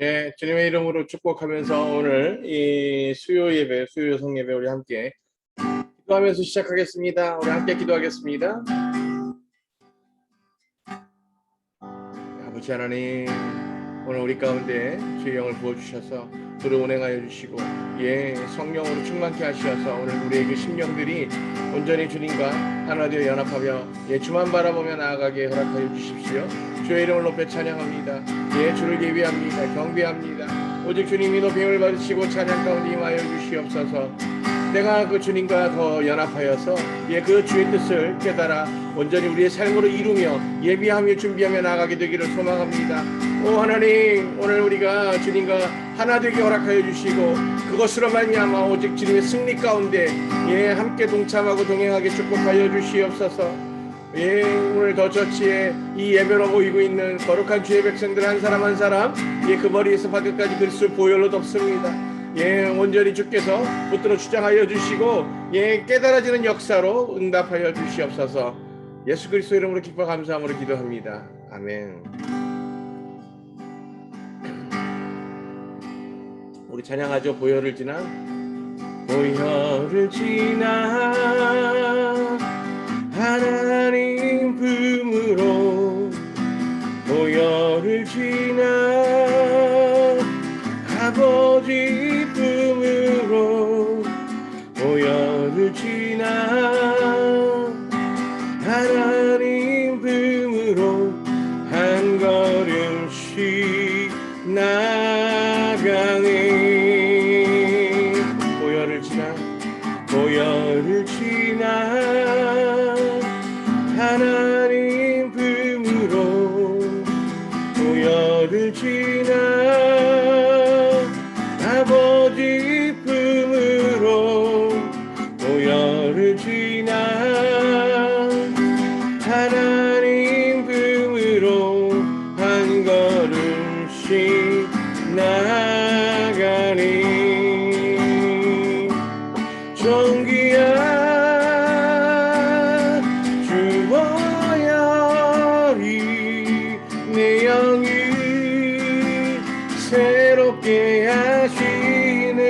예, 주님의 이름으로 축복하면서 오늘 이 수요 예배, 수요 성예배 우리 함께 기도하면서 시작하겠습니다. 우리 함께 기도하겠습니다. 아버지 하나님, 오늘 우리 가운데 주의 영을 부어주셔서 우리 운행하여 주시고 성령으로 충만케 하셔서 오늘 우리의 그 심령들이 온전히 주님과 하나 되어 연합하며 주만 바라보며 나아가게 허락하여 주십시오. 주의 이름을 높여 찬양합니다. 주를 예배합니다. 경배합니다. 오직 주님이 높임을 받으시고 찬양 가운데 임하여 주시옵소서. 내가 그 주님과 더 연합하여서 그 주의 뜻을 깨달아 온전히 우리의 삶으로 이루며 예비하며 준비하며 나아가게 되기를 소망합니다. 오 하나님, 오늘 우리가 주님과 하나 되게 허락하여 주시고 그것으로 말미암아 오직 주님의 승리 가운데 함께 동참하고 동행하게 축복하여 주시옵소서. 오늘 더 처치에 이 예배로 모이고 있는 거룩한 주의 백성들 한 사람 한 사람 그 머리에서 발끝까지 그리스도 보혈로 덮습니다. 온전히 주께서 붙들어 주장하여 주시고 깨달아지는 역사로 응답하여 주시옵소서. 예수 그리스도 이름으로 기뻐 감사함으로 기도합니다. 아멘. 우리 찬양하죠. 보혈을 지나 하나님 품으로 보혈을 지나 아버지 품으로 보혈을 지나 하나님 품으로 한 걸음씩 나가네. 보혈을 지나 하나님 품으로 보혈을 지나 아버지 품으로 보혈을 지나 하나님 품으로 한 걸음씩 나가니 종기야 주 보혈이 내 영을 새롭게 하시네.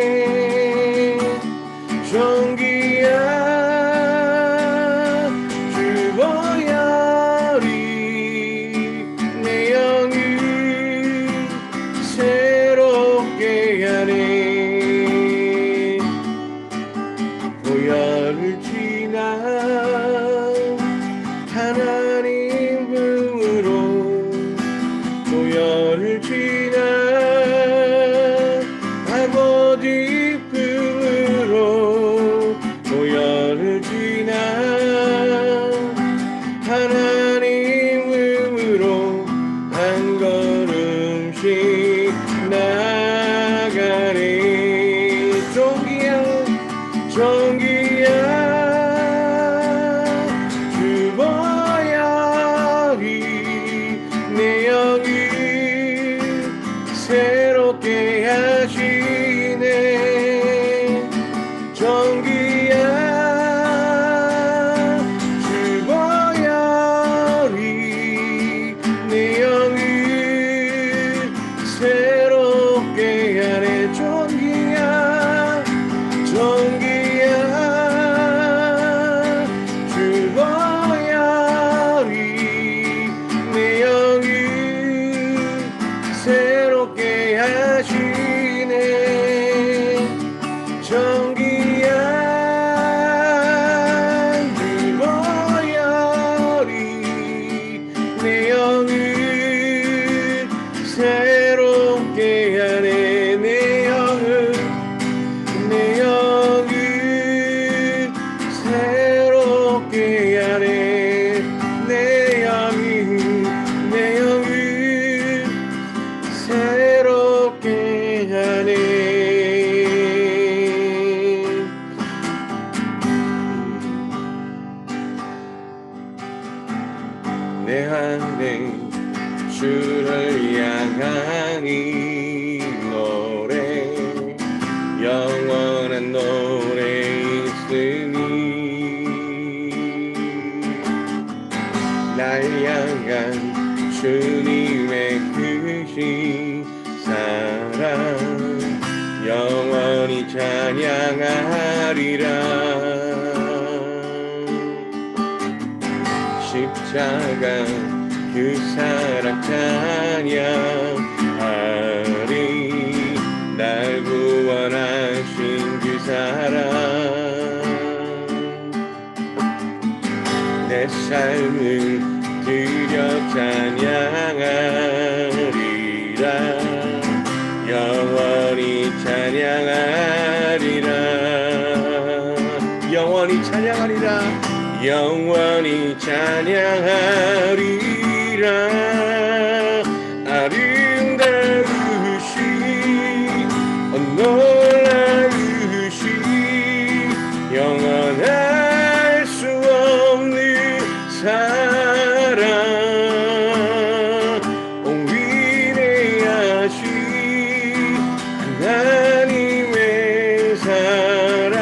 종기야 주 보혈이 내 영을 새롭게 하네. 보혈을 지나 하나님 품으로 보혈을 지나 아버지 품으로 보혈을 지나 하나님 품으로 한 걸음씩 나가네. 종기야 주 보혈이 내 영을 새롭게 하시네. 종기야 주 보혈이 내 영을 새롭게 하네. 종기야 주 보혈이 내 영을 새롭게 하시네. 종기야 주 보혈이 내 영을 새롭게 하네. 내 영을 새롭게 하네. 내 영을 새롭게 하네. 내 안에 주를 향한 이 노래 영원한 노래 있으니 날 향한 주님의 그 사랑 영원히 찬양하리라. 십자가 그 사랑 찬양하리. 날 구원하신 그 사랑 내 삶을 드려 찬양하리라. 영원히 찬양하리라. 영원히 찬양하리라. 영원히 찬양하리라. 아름다우시 놀라우시 영원할 수 없는 사랑 위대하신 하나님의 사랑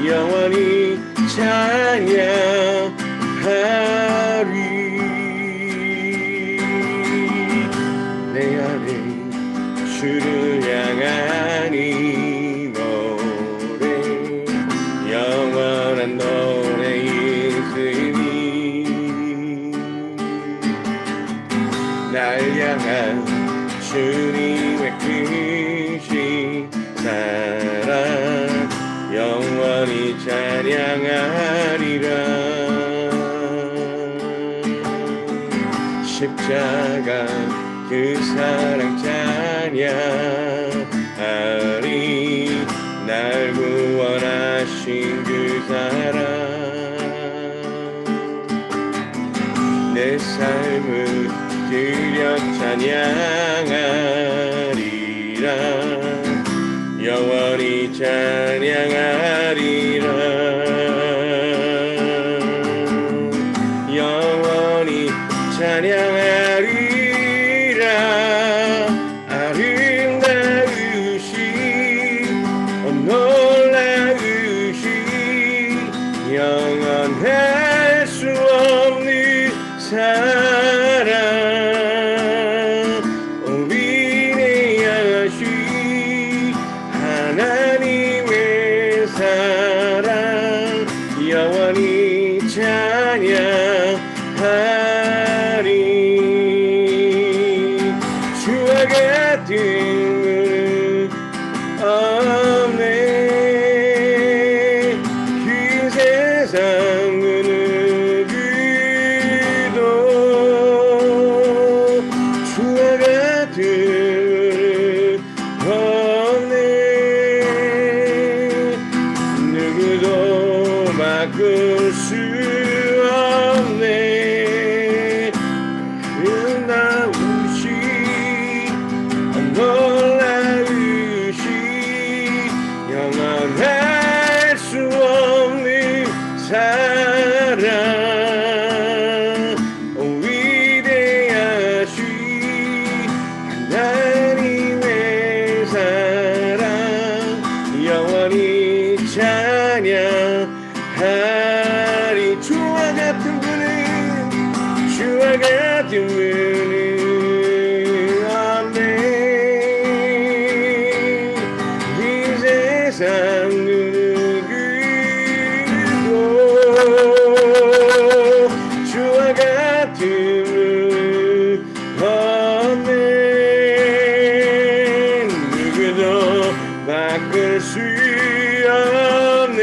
영원히 찬양하리. 내 안에 주를 향하니 노래 영원한 노래 있으니 날 향한 주님의 크신 사랑 영원히 찬양하리라. 십자가 그 사랑 찬양하리. 날 구원하신 그 사랑 내 삶을 드려 찬양하리라. 영원히 찬양하리라. 영원히 찬양하리라. 아름다우시 놀라우시 영원할 수 없는 사랑 위대하신 하나님의 사랑 영원히 찬양하리. 주와 같은 없네. 그 세상 어느 그도 주와 같은 없네. 누구도 바꿀 수 없네. 아름다우시 놀라우시 영원할 수 없는 사랑 위대하신 하나님의 사랑 영원히 찬양하리. 주와 같은 분은 주와 같은 분은 없네. 이 세상 누구도 주와 같은 분은 없네. 누구도 바꿀 수 없네.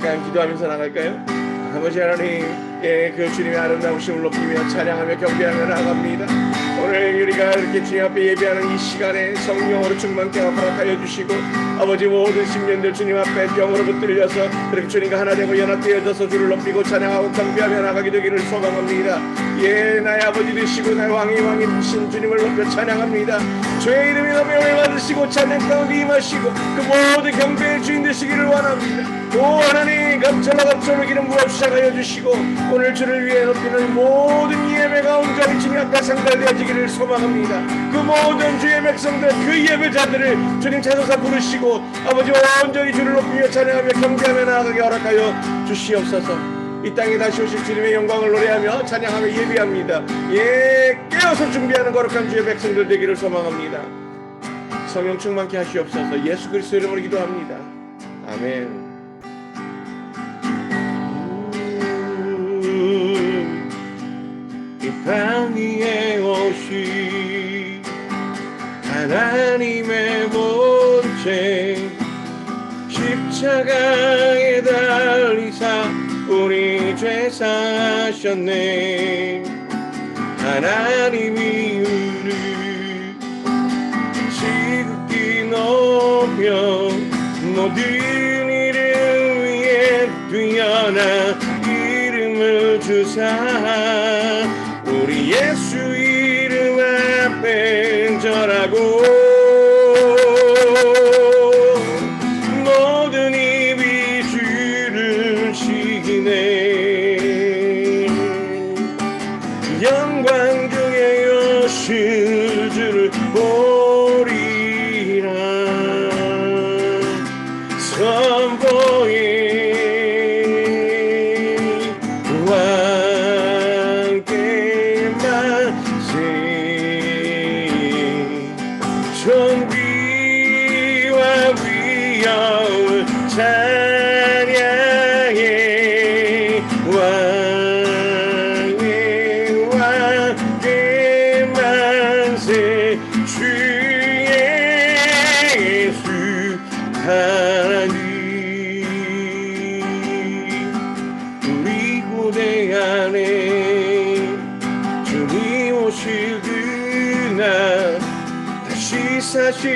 잠깐 기도하면서 나갈까요? 아버지 하나님, 그 주님의 아름다우심을 높이며 찬양하며 경배하며 나아갑니다. 오늘 우리가 이렇게 주님 앞에 예배하는 이 시간에 성령으로 충만케 허락하여 주시고, 아버지 모든 심령들 주님 앞에 영으로 붙들려서 그렇게 주님과 하나 되고 연합되어져서 주를 높이고 찬양하고 경배하며 나가게 되기를 소망합니다. 나의 아버지 되시고 나의 왕이 되신 주님을 높여 찬양합니다. 주의 이름이 높임을 받으시고 찬양 가운데 임하시고 그 모든 경배의 주인 되시기를 원합니다. 오 하나님, 감천을 기름 부어 시작하여 주시고 오늘 주를 위해 높이는 모든 예배가 온전히 주님 앞에 상달되어지기를 소망합니다. 그 모든 주의 백성들, 그 예배자들을 주님 찾아서 부르시고 아버지 온전히 주를 높이며 찬양하며 경배하며 나아가게 허락하여 주시옵소서. 이 땅에 다시 오실 주님의 영광을 노래하며 찬양하며 예배합니다. 깨어서 준비하는 거룩한 주의 백성들 되기를 소망합니다. 성령 충만케 하시옵소서. 예수 그리스도 이름으로 기도합니다. 아멘. 이 땅 위에 오신 하나님의 본체 십자가에 달리사 우리 죄 사하셨네. 하나님이 우리 지극히 높여 모든 이를 위해 뛰어난 이름을 주사 우리 예수 이름 앞에 절하고 모든 입이 주를 시기네. 영광 중에 여실 주를 보리라 선보이 존귀와 위엄을 찬양해 왕의 왕께 만세 주 예수 하나님 우리 고대 안에 주님 오실 그날 다시 사신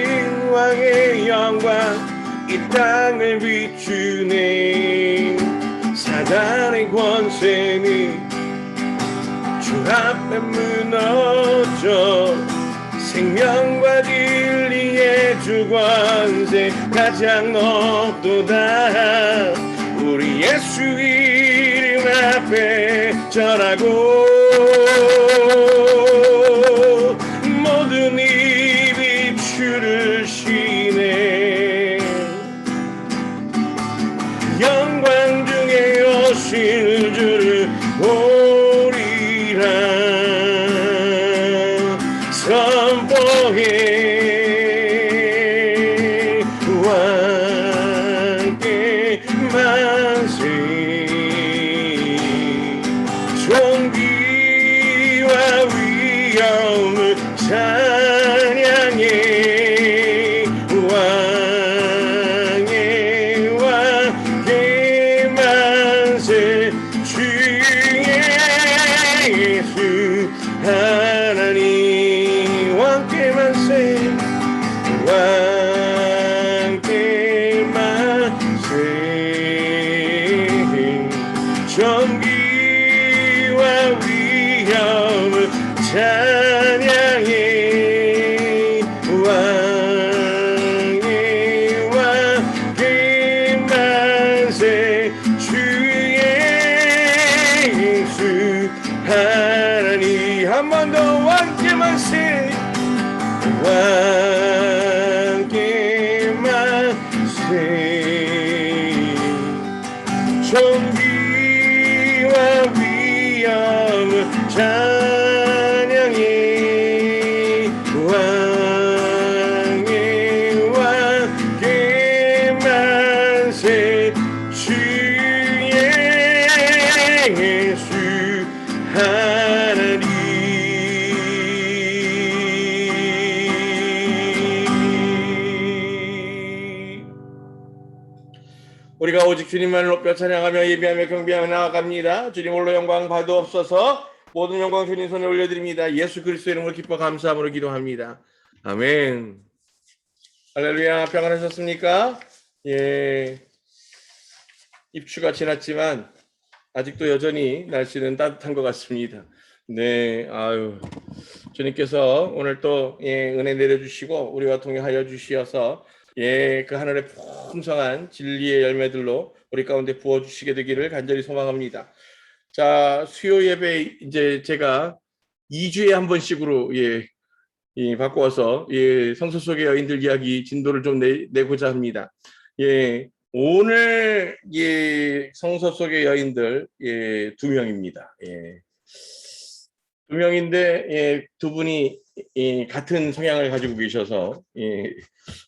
왕의 영광 이 땅을 비추네. 사단의 권세는 주 앞에 무너져 생명과 진리의 주 권세 가장 높도다. 우리 예수 이름 앞에 절하고 모든 입이 주를 쉬네. 영광 중에 오실 주를 보리라 선포해 왕께 만세 존귀와 위엄을 찬양해 왕의 왕께 만세 주 예수 하나님 왕께 만세 왕께 만세 존귀와 위엄을 찬양해 왕의 왕께 만세 주 예수 하나님 한 번 더 왕께 만세 왕께 만세 존귀와 위엄을 찬양해 왕의 왕께 만세 주 예수 하나님 우리가 오직 주님만을 높여 찬양하며 예배하며 경배하며 나아갑니다. 주님 홀로 영광 받으옵소서. 모든 영광 주님 손에 올려드립니다. 예수 그리스도의 이름으로 기뻐 감사함으로 기도합니다. 아멘. 할렐루야. 평안하셨습니까? 예. 입추가 지났지만 아직도 여전히 날씨는 따뜻한 것 같습니다. 네, 아유, 주님께서 오늘 또 은혜 내려주시고 우리와 동행하여 주시어서 그 하늘의 풍성한 진리의 열매들로 우리 가운데 부어주시게 되기를 간절히 소망합니다. 자, 수요 예배 이제 제가 2주에 한 번씩으로 바꿔서 성서 속의 여인들 이야기 진도를 좀 내고자 합니다. 오늘 성서 속의 여인들 2명입니다. 2명인데 두 분이 같은 성향을 가지고 계셔서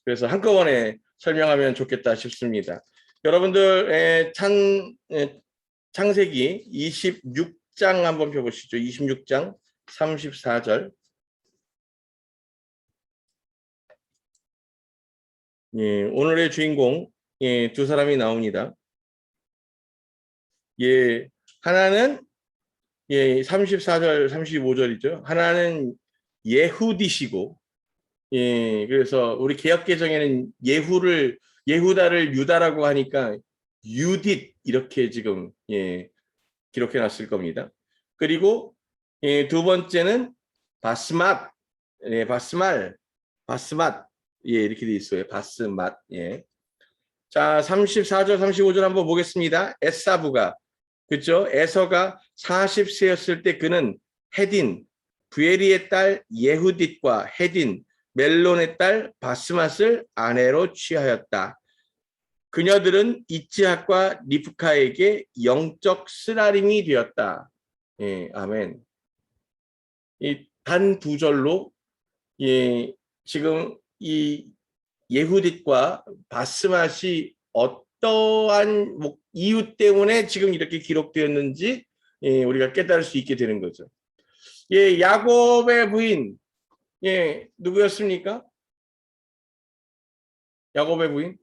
그래서 한꺼번에 설명하면 좋겠다 싶습니다. 여러분들 창세기 26장 한번 펴보시죠. 26장 34절. 오늘의 주인공 두 사람이 나옵니다. 하나는 34절 35절이죠. 하나는 예후디시고 그래서 우리 개역개정에는 예후다를 유다라고 하니까 유딧 이렇게 지금 기록해 놨을 겁니다. 그리고 두 번째는 바스맛 바스맛 이렇게 돼 있어요. 바스맛. 자, 34절 35절 한번 보겠습니다. 에사브가 그렇죠? 에서가 40세였을 때 그는 헤딘 부에리의 딸 예후딧과 헤딘 멜론의 딸 바스맛을 아내로 취하였다. 그녀들은 이츠학과 리브카에게 영적 쓰라림이 되었다. 아멘. 이 단 두 절로 지금 이 예후딧과 바스맛이 어떠한 이유 때문에 지금 이렇게 기록되었는지 우리가 깨달을 수 있게 되는 거죠. 야곱의 부인 누구였습니까? 야곱의 부인?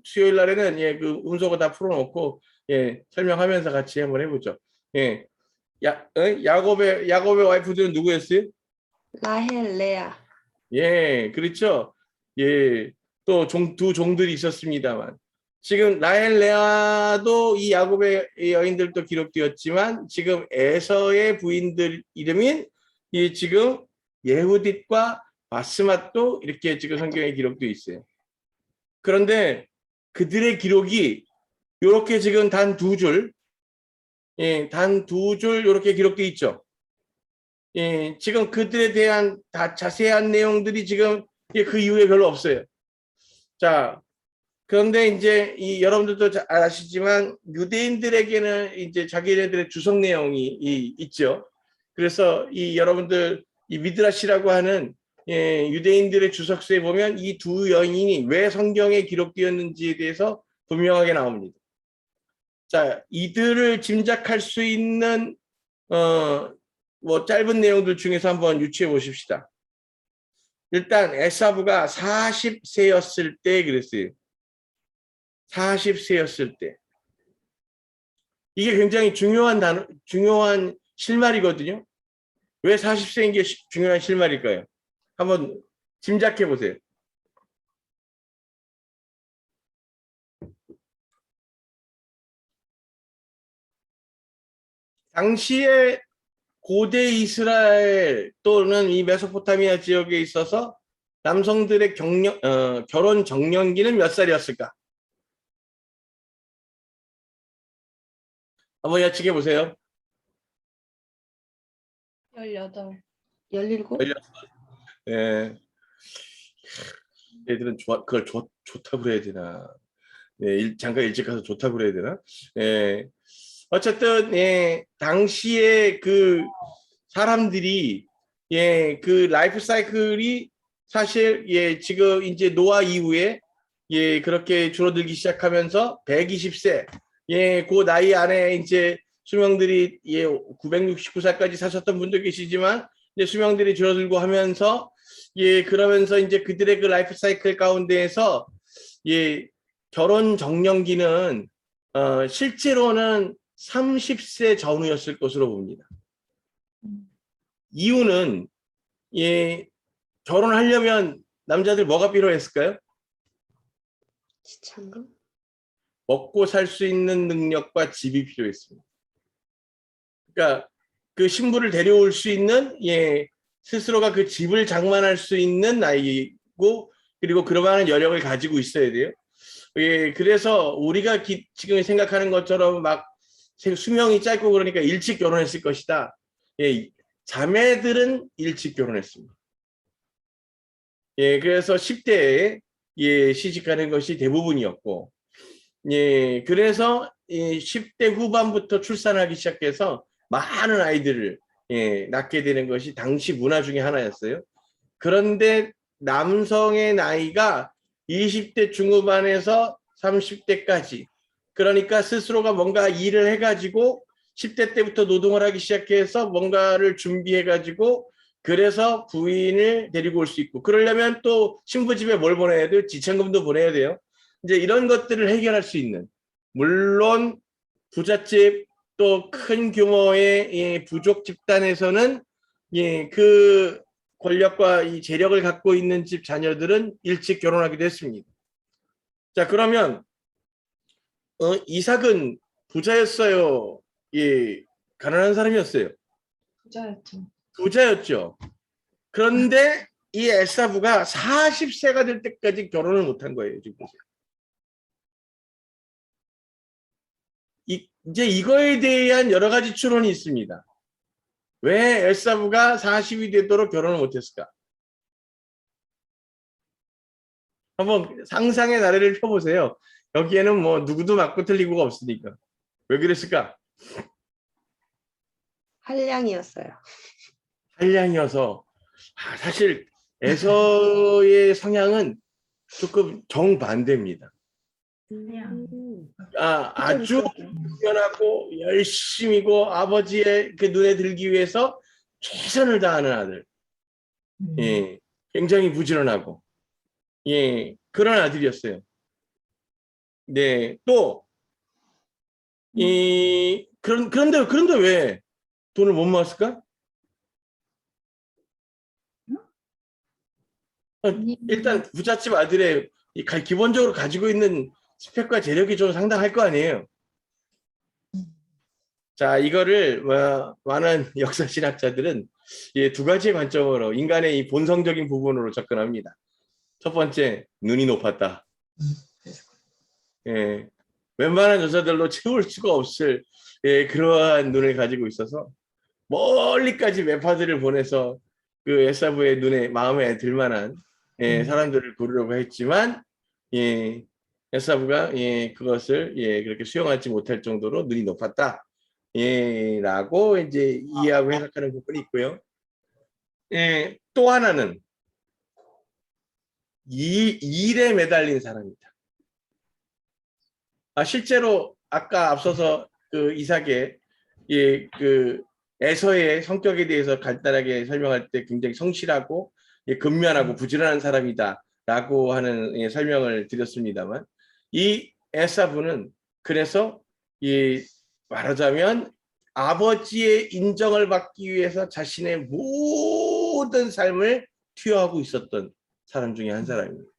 수요일 날에는 그 음소거 다 풀어놓고 설명하면서 같이 한번 해보죠. 야곱의 와이프들은 누구였어요? 라헬, 레아. 그렇죠. 또 두 종들이 있었습니다만 지금 라헬 레아도 이 야곱의 여인들도 기록되었지만 지금 에서의 부인들 이름인 지금 예후딧과 바스맛도 이렇게 지금 성경에 기록되어 있어요. 그런데 그들의 기록이 이렇게 지금 단 두 줄 이렇게 기록되어 있죠. 지금 그들에 대한 다 자세한 내용들이 지금 그 이후에 별로 없어요. 자, 그런데 이제 여러분들도 잘 아시지만 유대인들에게는 이제 자기네들의 주석 내용이 있죠. 그래서 여러분들 미드라시라고 하는 유대인들의 주석서에 보면 이 두 여인이 왜 성경에 기록되었는지에 대해서 분명하게 나옵니다. 자, 이들을 짐작할 수 있는 짧은 내용들 중에서 한번 유추해 보십시다. 일단 에사브가 40세였을 때 그랬어요. 40세였을 때. 이게 굉장히 중요한 실말이거든요. 왜 40세인 게 중요한 실말일까요? 한번 짐작해 보세요. 당시에 고대 이스라엘 또는 이 메소포타미아 지역에 있어서 남성들의 결혼 정년기는 몇 살이었을까? 한번 예측해 보세요. 18, 17? 애들은 그걸 좋다고 그래야 되나? 잠깐 일찍 가서 좋다고 그래야 되나? 어쨌든 당시에 그 사람들이 그 라이프 사이클이 사실 지금 이제 노아 이후에 그렇게 줄어들기 시작하면서 120세 그 나이 안에 이제 수명들이 969살까지 사셨던 분도 계시지만 이제 수명들이 줄어들고 하면서 예, 그러면서 이제 그들의 그 라이프 사이클 가운데에서 예, 결혼 정년기는 실제로는 30세 전후였을 것으로 봅니다. 이유는 예, 결혼하려면 남자들 뭐가 필요했을까요? 지참금? 먹고 살 수 있는 능력과 집이 필요했습니다. 그러니까 그 신부를 데려올 수 있는 예, 스스로가 그 집을 장만할 수 있는 나이고 그리고 그럴 만한 여력을 가지고 있어야 돼요. 예, 그래서 우리가 지금 생각하는 것처럼 막 수명이 짧고 그러니까 일찍 결혼했을 것이다. 예, 자매들은 일찍 결혼했습니다. 예, 그래서 10대에 예, 시집가는 것이 대부분이었고, 예, 그래서 10대 후반부터 출산하기 시작해서 많은 아이들을 예, 낳게 되는 것이 당시 문화 중에 하나였어요. 그런데 남성의 나이가 20대 중후반에서 30대까지 그러니까 스스로가 뭔가 일을 해가지고 10대 때부터 노동을 하기 시작해서 뭔가를 준비해가지고 그래서 부인을 데리고 올 수 있고 그러려면 또 신부 집에 뭘 보내야 돼요? 지참금도 보내야 돼요. 이제 이런 것들을 해결할 수 있는 물론 부잣집 또 큰 규모의 부족 집단에서는 예, 그 권력과 이 재력을 갖고 있는 집 자녀들은 일찍 결혼하기도 했습니다. 자, 그러면 이삭은 부자였어요? 예, 가난한 사람이었어요? 부자였죠. 부자였죠. 그런데 이 에사브가 40세가 될 때까지 결혼을 못한 거예요. 지금 보세요. 이제 이거에 대한 여러 가지 추론이 있습니다. 왜 에사브가 40이 되도록 결혼을 못했을까? 한번 상상의 나래를 펴보세요. 여기에는 뭐 누구도 맞고 틀리고가 없으니까. 왜 그랬을까? 한량이었어요. 한량이어서 사실 에서의 성향은 조금 정반대입니다. 아주 연하고 열심히고 아버지의 그 눈에 들기 위해서 최선을 다하는 아들. 예, 굉장히 부지런하고 예, 그런 아들이었어요. 네, 또 그런데 왜 돈을 못 모았을까? 일단 부잣집 아들의 기본적으로 가지고 있는 스펙과 재력이 좀 상당할 거 아니에요. 자, 이거를 많은 역사신학자들은 두 가지의 관점으로 인간의 이 본성적인 부분으로 접근합니다. 첫 번째, 눈이 높았다. 예, 웬만한 여자들로 채울 수가 없을 그러한 눈을 가지고 있어서 멀리까지 매파들을 보내서 그 에사브의 눈에 마음에 들만한 사람들을 고르려고 했지만 에사브가 그것을 그렇게 수용하지 못할 정도로 눈이 높았다. 라고 이제 이해하고 해석하는 부분이 있고요. 또 하나는 일에 매달린 사람이다. 실제로 아까 앞서서 그 이삭의 그 에서의 성격에 대해서 간단하게 설명할 때 굉장히 성실하고 근면하고 부지런한 사람이다라고 하는 설명을 드렸습니다만 이 에사브는 그래서 말하자면 아버지의 인정을 받기 위해서 자신의 모든 삶을 투여하고 있었던 사람 중에 한 사람입니다.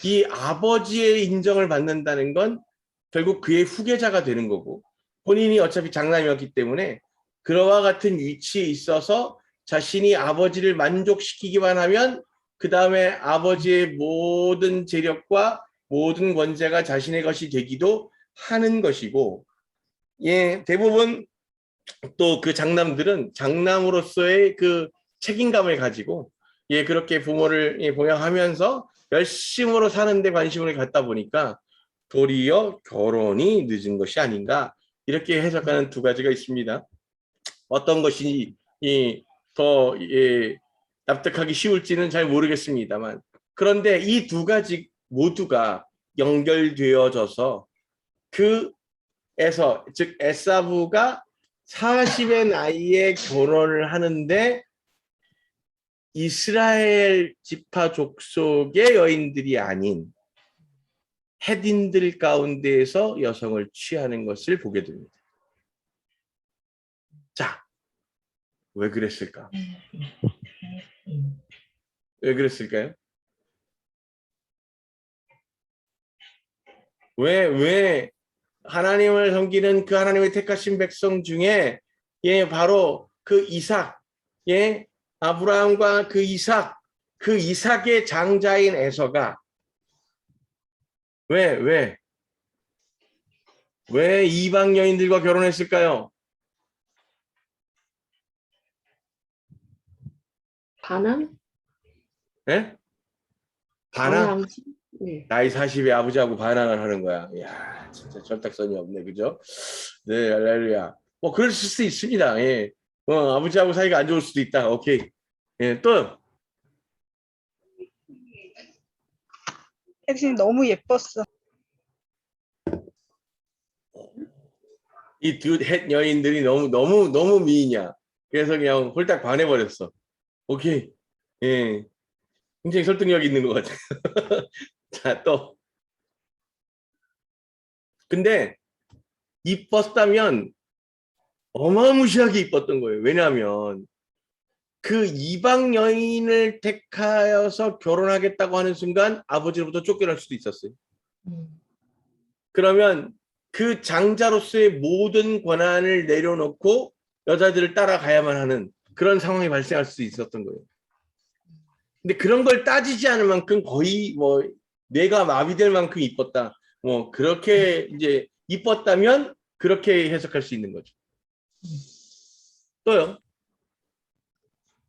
이 아버지의 인정을 받는다는 건 결국 그의 후계자가 되는 거고 본인이 어차피 장남이었기 때문에 그와 같은 위치에 있어서 자신이 아버지를 만족시키기만 하면 그 다음에 아버지의 모든 재력과 모든 권세가 자신의 것이 되기도 하는 것이고 대부분 또 그 장남들은 장남으로서의 그 책임감을 가지고 그렇게 부모를 봉양하면서 열심으로 사는 데 관심을 갖다 보니까 도리어 결혼이 늦은 것이 아닌가 이렇게 해석하는 두 가지가 있습니다. 어떤 것이 더 납득하기 쉬울지는 잘 모르겠습니다만 그런데 이 두 가지 모두가 연결되어져서 즉 에사브가 40의 나이에 결혼을 하는데 이스라엘 지파 족속의 여인들이 아닌 헤딘들 가운데에서 여성을 취하는 것을 보게 됩니다. 자, 왜 그랬을까? 왜 그랬을까요? 왜 하나님을 섬기는 그 하나님의 택하신 백성 중에 바로 그 이삭, 아브라함과 그 이삭의 장자인 에서가 왜 이방 여인들과 결혼했을까요? 반항? 예? 반항? 반항? 네. 나이 40에 아버지하고 반항을 하는 거야. 이야, 진짜 절딱선이 없네, 그죠? 네, 할렐루야. 뭐, 그럴 수도 있습니다. 예. 아버지하고 사이가 안 좋을 수도 있다. 오케이. 예, 또, 혜진이 너무 예뻤어. 이 두 여인들이 너무 미인이야. 그래서 그냥 홀딱 반해버렸어. 오케이. 예. 굉장히 설득력 있는 것 같아. 자, 또. 근데, 이뻤다면, 어마무시하게 이뻤던 거예요. 왜냐하면, 그 이방 여인을 택하여서 결혼하겠다고 하는 순간 아버지로부터 쫓겨날 수도 있었어요. 그러면 그 장자로서의 모든 권한을 내려놓고 여자들을 따라가야만 하는 그런 상황이 발생할 수도 있었던 거예요. 근데 그런 걸 따지지 않을 만큼 거의 뭐 뇌가 마비될 만큼 이뻤다. 뭐 그렇게 이제 이뻤다면 그렇게 해석할 수 있는 거죠. 또요.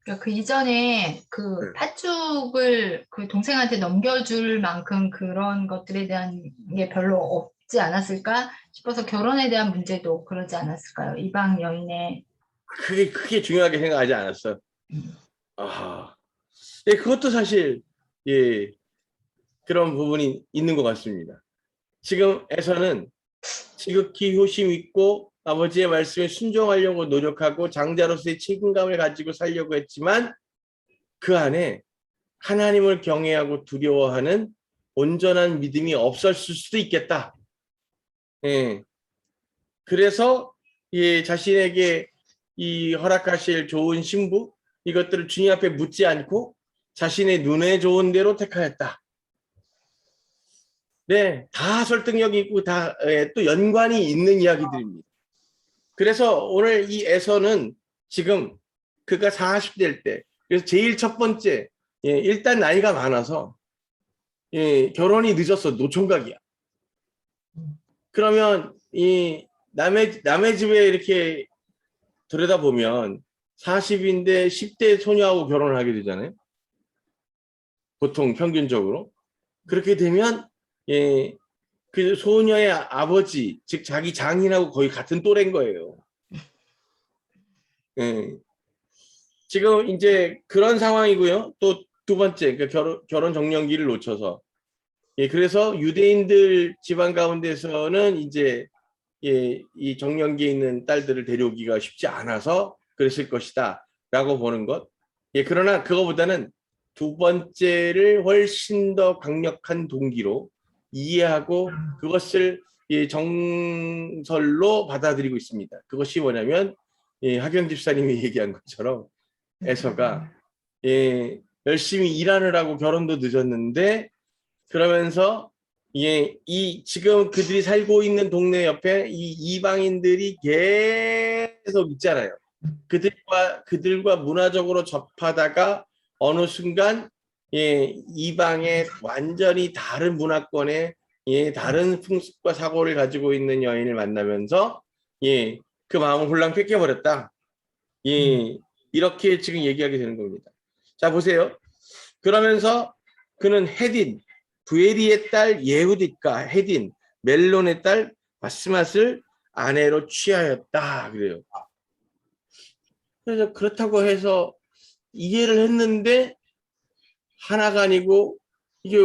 그러니까 그 이전에 그 팥죽을 그 동생한테 넘겨줄 만큼 그런 것들에 대한 게 별로 없지 않았을까 싶어서 결혼에 대한 문제도 그러지 않았을까요? 이방 여인의 그게 크게 중요하게 생각하지 않았어. 아, 예, 그것도 사실 예 그런 부분이 있는 것 같습니다. 지금 에서는 지극히 효심 있고 아버지의 말씀에 순종하려고 노력하고 장자로서의 책임감을 가지고 살려고 했지만 그 안에 하나님을 경외하고 두려워하는 온전한 믿음이 없었을 수도 있겠다. 예. 그래서 예, 자신에게 이 허락하실 좋은 신부 이것들을 주님 앞에 묻지 않고 자신의 눈에 좋은 대로 택하였다. 네, 다 설득력이 있고 다 또 연관이 있는 이야기들입니다. 그래서 오늘 이 에서는 지금 그가 40대일 때, 그래서 제일 첫 번째, 일단 나이가 많아서 결혼이 늦었어, 노총각이야. 그러면 이 남의 집에 이렇게 들여다보면 40인데 10대 소녀하고 결혼을 하게 되잖아요. 보통 평균적으로. 그렇게 되면 그 소녀의 아버지, 즉 자기 장인하고 거의 같은 또래인 거예요. 지금 이제 그런 상황이고요. 또 두 번째, 그러니까 결혼 정년기를 놓쳐서. 그래서 유대인들 집안 가운데서는 이제 이 정년기에 있는 딸들을 데려오기가 쉽지 않아서 그랬을 것이다 라고 보는 것. 그러나 그거보다는 두 번째를 훨씬 더 강력한 동기로 이해하고 그것을 정설로 받아들이고 있습니다. 그것이 뭐냐면 하경 집사님이 얘기한 것처럼 에서가 열심히 일하느라고 결혼도 늦었는데 그러면서 이 지금 그들이 살고 있는 동네 옆에 이 이방인들이 계속 있잖아요. 그들과 문화적으로 접하다가 어느 순간 이방의 완전히 다른 문화권의 다른 풍습과 사고를 가지고 있는 여인을 만나면서 그 마음을 홀랑 뺏겨버렸다. 이렇게 지금 얘기하게 되는 겁니다. 자 보세요. 그러면서 그는 헤딘 부에리의 딸 예후딧과 헤딘 멜론의 딸 바스맛을 아내로 취하였다 그래요. 그래서 그렇다고 해서 이해를 했는데 하나가 아니고 이게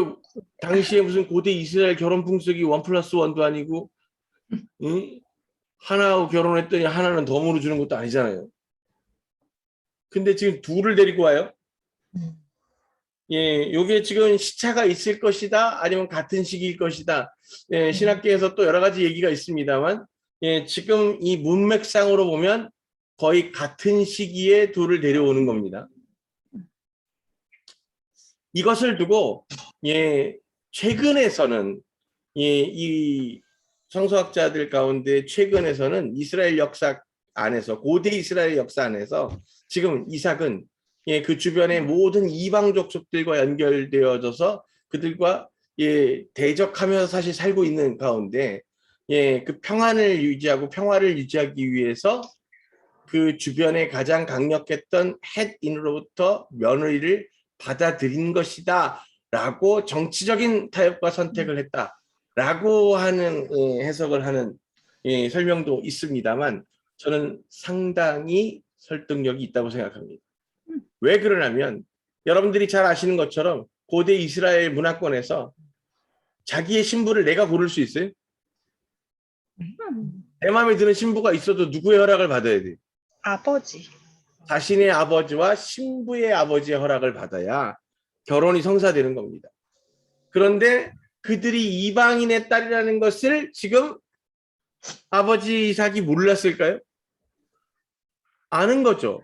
당시에 무슨 고대 이스라엘 결혼 풍속이 1+1도 아니고 하나하고 결혼했더니 하나는 덤으로 주는 것도 아니잖아요. 근데 지금 둘을 데리고 와요. 예, 요게 지금 시차가 있을 것이다, 아니면 같은 시기일 것이다. 예, 신학계에서 또 여러 가지 얘기가 있습니다만, 예, 지금 이 문맥상으로 보면 거의 같은 시기에 둘을 데려오는 겁니다. 이것을 두고, 예, 최근에서는, 예, 이 성서학자들 가운데 최근에서는 이스라엘 역사 안에서, 고대 이스라엘 역사 안에서 지금 이삭은 예, 그 주변의 모든 이방 족속들과 연결되어져서 그들과 예, 대적하면서 사실 살고 있는 가운데 예, 그 평안을 유지하고 평화를 유지하기 위해서 그 주변에 가장 강력했던 헷인으로부터 며느리를 받아들인 것이다 라고 정치적인 타협과 선택을 했다 라고 하는 예, 해석을 하는 예, 설명도 있습니다만 저는 상당히 설득력이 있다고 생각합니다. 왜 그러냐면 여러분들이 잘 아시는 것처럼 고대 이스라엘 문화권에서 자기의 신부를 내가 고를 수 있어요? 내 마음에 드는 신부가 있어도 누구의 허락을 받아야 돼? 아버지. 자신의 아버지와 신부의 아버지의 허락을 받아야 결혼이 성사되는 겁니다. 그런데 그들이 이방인의 딸이라는 것을 지금 아버지 이삭이 몰랐을까요? 아는 거죠.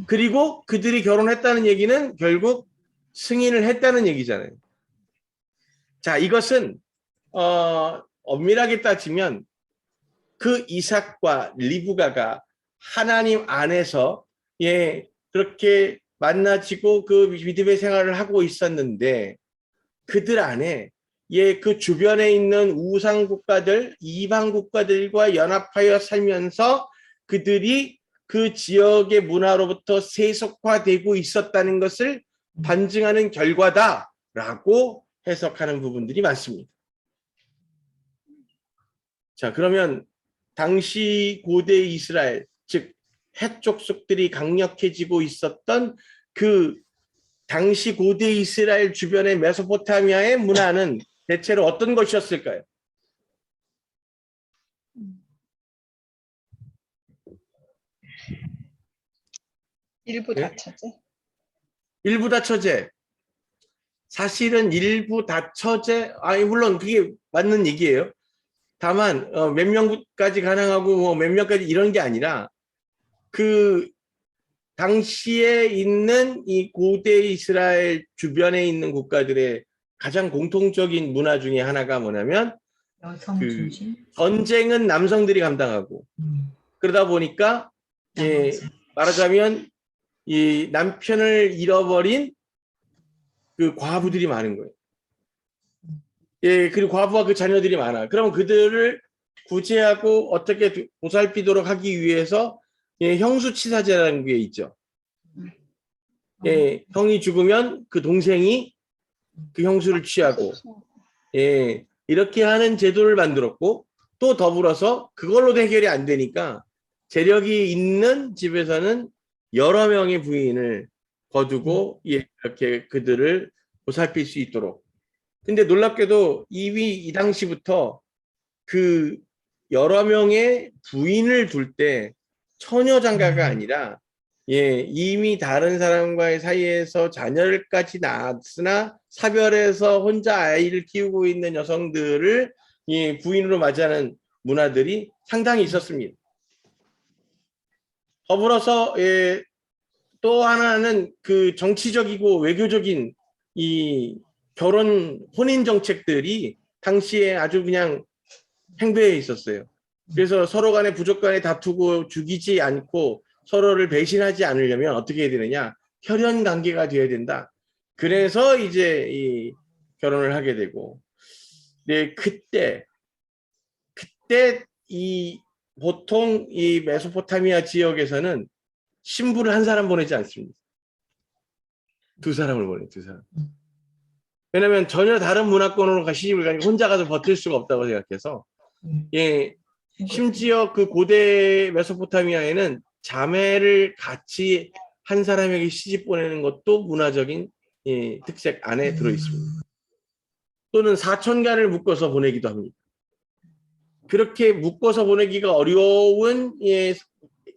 그리고 그들이 결혼했다는 얘기는 결국 승인을 했다는 얘기잖아요. 자, 이것은 엄밀하게 따지면 그 이삭과 리브가가 하나님 안에서 예, 그렇게 만나지고 그 믿음의 생활을 하고 있었는데 그들 안에 예, 그 주변에 있는 우상 국가들, 이방 국가들과 연합하여 살면서 그들이 그 지역의 문화로부터 세속화되고 있었다는 것을 반증하는 결과다라고 해석하는 부분들이 많습니다. 자, 그러면 당시 고대 이스라엘, 즉 헷 족속들이 강력해지고 있었던 그 당시 고대 이스라엘 주변의 메소포타미아의 문화는 대체로 어떤 것이었을까요? 일부 네? 다처제. 일부 다처제. 사실은 일부 다처제, 아니 물론 그게 맞는 얘기예요. 다만 몇 명까지 가능하고 뭐 몇 명까지 이런 게 아니라 그 당시에 있는 이 고대 이스라엘 주변에 있는 국가들의 가장 공통적인 문화 중에 하나가 뭐냐면 여성 그 중심. 전쟁은 남성들이 감당하고 그러다 보니까 예, 말하자면 이 남편을 잃어버린 그 과부들이 많은 거예요. 예, 그리고 과부와 그 자녀들이 많아. 그러면 그들을 구제하고 어떻게 보살피도록 하기 위해서 예, 형수치사제라는 게 있죠. 예, 형이 죽으면 그 동생이 그 형수를 취하고 예, 이렇게 하는 제도를 만들었고 또 더불어서 그걸로도 해결이 안 되니까 재력이 있는 집에서는 여러 명의 부인을 거두고 예, 이렇게 그들을 보살필 수 있도록. 근데 놀랍게도 이미 이 당시부터 그 여러 명의 부인을 둘 때 처녀 장가가 아니라 예, 이미 다른 사람과의 사이에서 자녀를까지 낳았으나 사별해서 혼자 아이를 키우고 있는 여성들을 예, 부인으로 맞이하는 문화들이 상당히 있었습니다. 더불어서 예, 또 하나는 그 정치적이고 외교적인 이 결혼 혼인 정책들이 당시에 아주 그냥 행배해 있었어요. 그래서 서로 간에 부족 간에 다투고 죽이지 않고 서로를 배신하지 않으려면 어떻게 해야 되느냐? 혈연 관계가 되어야 된다. 그래서 이제 이 결혼을 하게 되고, 네, 그때 이 보통 이 메소포타미아 지역에서는 신부를 한 사람 보내지 않습니다. 두 사람을 보내, 두 사람. 왜냐면 전혀 다른 문화권으로 시집을 가니까 혼자 가서 버틸 수가 없다고 생각해서, 예, 심지어 그 고대 메소포타미아에는 자매를 같이 한 사람에게 시집 보내는 것도 문화적인 예, 특색 안에 들어 있습니다. 또는 사촌간을 묶어서 보내기도 합니다. 그렇게 묶어서 보내기가 어려운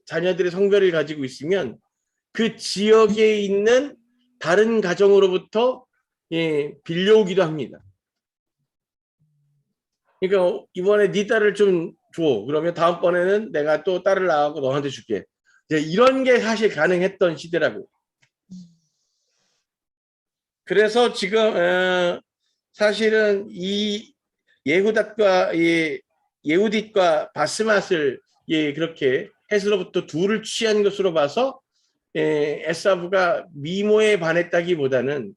자녀들의 성별을 가지고 있으면 그 지역에 있는 다른 가정으로부터 빌려오기도 합니다. 그러니까 이번에 네 딸을 좀 줘. 그러면 다음번에는 내가 또 딸을 낳아서 너한테 줄게. 이런 게 사실 가능했던 시대라고. 그래서 지금 사실은 이 예후딧과 바스맛을 그렇게 헷으로부터 둘을 취한 것으로 봐서 에사브가 미모에 반했다기보다는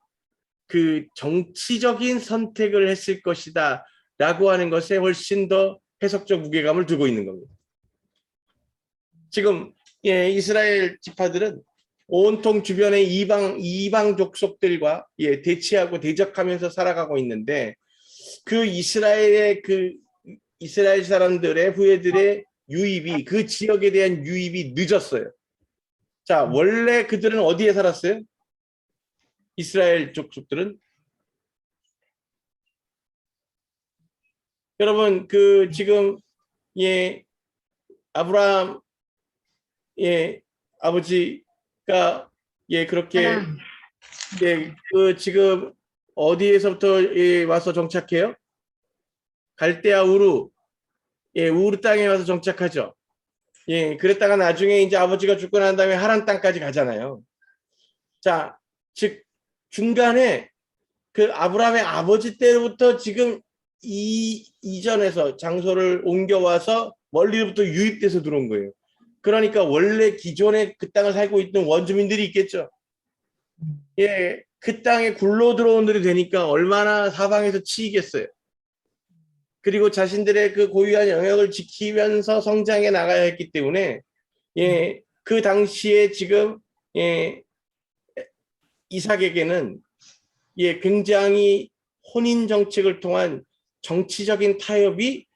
그 정치적인 선택을 했을 것이다 라고 하는 것에 훨씬 더 해석적 무게감을 두고 있는 겁니다. 지금 이스라엘 지파들은 온통 주변의 이방 족속들과 대치하고 대적하면서 살아가고 있는데 그 이스라엘 사람들의 후예들의 유입이 그 지역에 대한 유입이 늦었어요. 자, 원래 그들은 어디에 살았어요? 이스라엘 족속들은 여러분 지금 아브라함 아버지가 그렇게 지금 어디에서부터 와서 정착해요? 갈대아 우르 우르 땅에 와서 정착하죠. 그랬다가 나중에 이제 아버지가 죽고 난 다음에 하란 땅까지 가잖아요. 자, 즉 중간에 그 아브라함의 아버지 때부터 지금 이전에서 장소를 옮겨와서 멀리로부터 유입돼서 들어온 거예요. 그러니까 원래 기존에 그 땅을 살고 있던 원주민들이 있겠죠. 그 땅에 굴러 들어온들이 되니까 얼마나 사방에서 치이겠어요. 그리고 자신들의 그 고유한 영역을 지키면서 성장해 나가야 했기 때문에 그 당시에 지금 이삭에게는 굉장히 혼인 정책을 통한 정치적인 타협이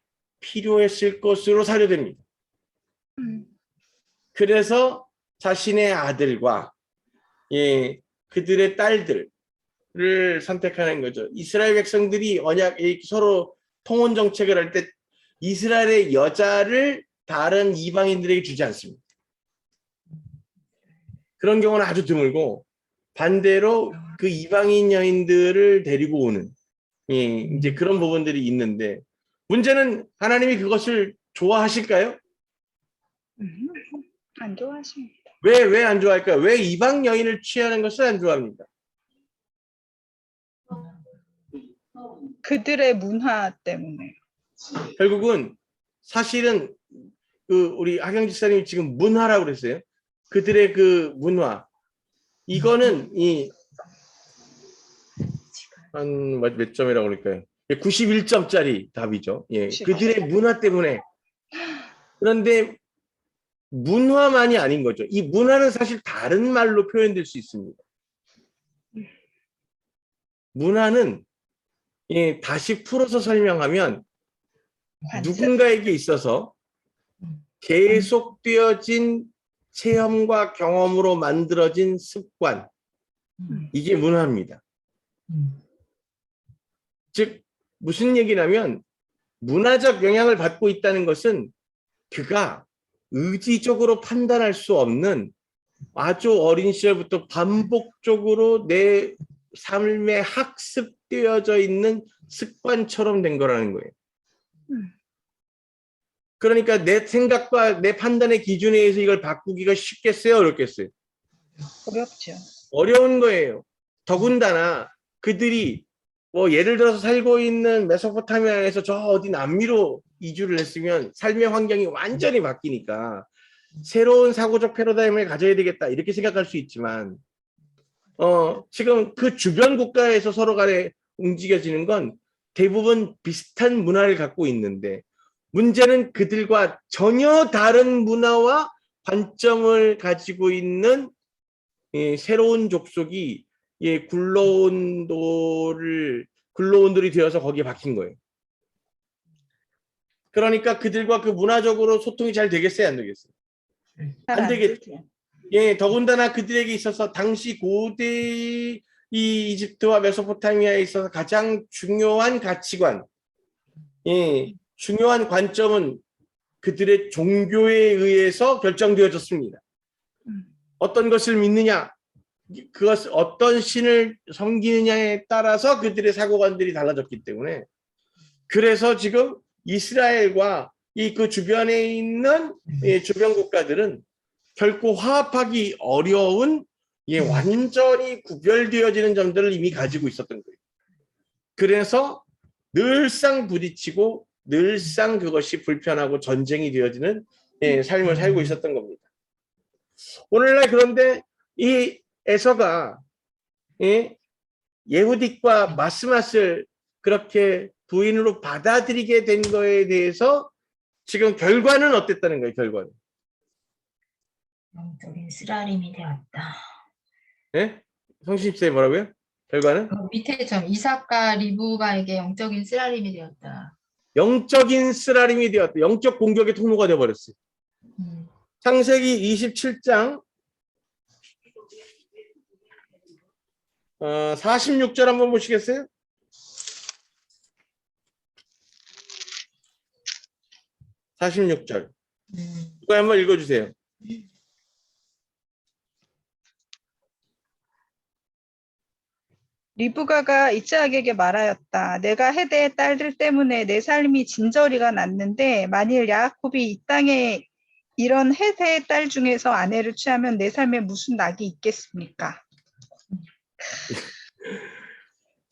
필요했을 것으로 사료됩니다. 그래서 자신의 아들과 그들의 딸들을 선택하는 거죠. 이스라엘 백성들이 서로 통혼 정책을 할 때 이스라엘의 여자를 다른 이방인들에게 주지 않습니다. 그런 경우는 아주 드물고 반대로 그 이방인 여인들을 데리고 오는 이제 그런 부분들이 있는데 문제는 하나님이 그것을 좋아하실까요? 안 좋아하십니다. 왜 안 좋아할까요? 왜 이방 여인을 취하는 것을 안 좋아합니까? 그들의 문화 때문에. 결국은 사실은 우리 하경 지사님이 지금 문화라고 그랬어요. 그들의 그 문화 이거는 한 몇 점이라고 그럴까요? 91점짜리 답이죠. 그들의 문화 때문에. 그런데 문화만이 아닌 거죠. 이 문화는 사실 다른 말로 표현될 수 있습니다. 문화는 다시 풀어서 설명하면 누군가에게 있어서 계속되어진 체험과 경험으로 만들어진 습관, 이게 문화입니다. 즉 무슨 얘기냐면 문화적 영향을 받고 있다는 것은 그가 의지적으로 판단할 수 없는 아주 어린 시절부터 반복적으로 내 삶에 학습되어져 있는 습관처럼 된 거라는 거예요. 그러니까 내 생각과 내 판단의 기준에 의해서 이걸 바꾸기가 쉽겠어요? 어렵겠어요? 어렵죠. 어려운 거예요. 더군다나 그들이 예를 들어서 살고 있는 메소포타미아에서 저 어디 남미로 이주를 했으면 삶의 환경이 완전히 바뀌니까 새로운 사고적 패러다임을 가져야 되겠다 이렇게 생각할 수 있지만 지금 그 주변 국가에서 서로 간에 움직여지는 건 대부분 비슷한 문화를 갖고 있는데 문제는 그들과 전혀 다른 문화와 관점을 가지고 있는 새로운 족속이 굴러온돌이 되어서 거기에 박힌 거예요. 그러니까 그들과 그 문화적으로 소통이 잘 되겠어요? 안 되겠어요? 안 되겠죠. 더군다나 그들에게 있어서 당시 고대 이 이집트와 메소포타미아에 있어서 가장 중요한 가치관, 중요한 관점은 그들의 종교에 의해서 결정되어졌습니다. 어떤 것을 믿느냐, 그것 어떤 신을 섬기느냐에 따라서 그들의 사고관들이 달라졌기 때문에, 그래서 지금 이스라엘과 이 그 주변에 있는 주변 국가들은 결코 화합하기 어려운 완전히 구별되어지는 점들을 이미 가지고 있었던 거예요. 그래서 늘상 부딪히고 늘상 그것이 불편하고 전쟁이 되어지는 삶을 살고 있었던 겁니다. 오늘날 그런데 이 에서가 예후딕과 마스맛을 그렇게 부인으로 받아들이게 된 거에 대해서 지금 결과는 어땠다는 거예요, 결과는. 영적인 쓰라림이 되었다. 예? 성신입사에 뭐라고요? 결과는? 그 밑에 점 이삭과 리브가에게 영적인 쓰라림이 되었다. 영적인 쓰라림이 되었다. 영적 공격의 통로가 되어버렸어요. 창세기 27장 46절 한번 보시겠어요? 46절. 이거 한번 읽어주세요. 리브가가 이삭에게 말하였다. 내가 헤대의 딸들 때문에 내 삶이 진저리가 났는데 만일 야곱이 이 땅에 이런 헤대의 딸 중에서 아내를 취하면 내 삶에 무슨 낙이 있겠습니까?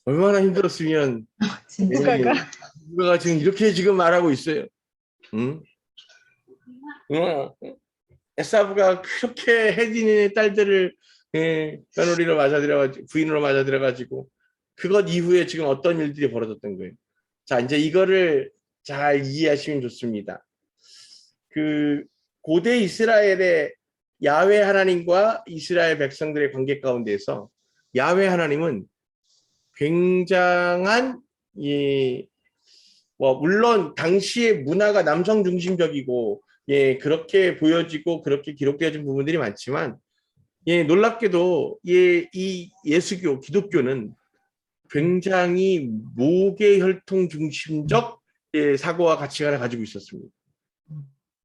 얼마나 힘들었으면 리브가가 지금 이렇게 지금 말하고 있어요. 응? 에사브가 그렇게 헤딘의 딸들을 며느리로 맞아들여가지고 부인으로 맞아들여가지고 그것 이후에 지금 어떤 일들이 벌어졌던 거예요. 자, 이제 이거를 잘 이해하시면 좋습니다. 그 고대 이스라엘의 야훼 하나님과 이스라엘 백성들의 관계 가운데서 야훼 하나님은 굉장한 물론 당시의 문화가 남성 중심적이고 그렇게 보여지고 그렇게 기록되어진 부분들이 많지만 놀랍게도 이 예수교 기독교는 굉장히 모계 혈통 중심적 사고와 가치관을 가지고 있었습니다.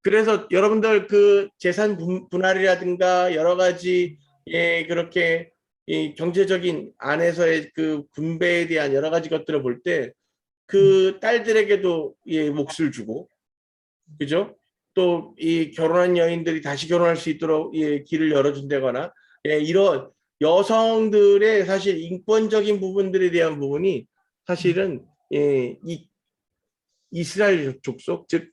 그래서 여러분들 그 재산 분할이라든가 여러 가지 그렇게 경제적인 안에서의 그 분배에 대한 여러 가지 것들을 볼 때 그 딸들에게도 몫을 주고, 그죠? 또 이 결혼한 여인들이 다시 결혼할 수 있도록 길을 열어준다거나 이런 여성들의 사실 인권적인 부분들에 대한 부분이 사실은 이 이스라엘 족속 즉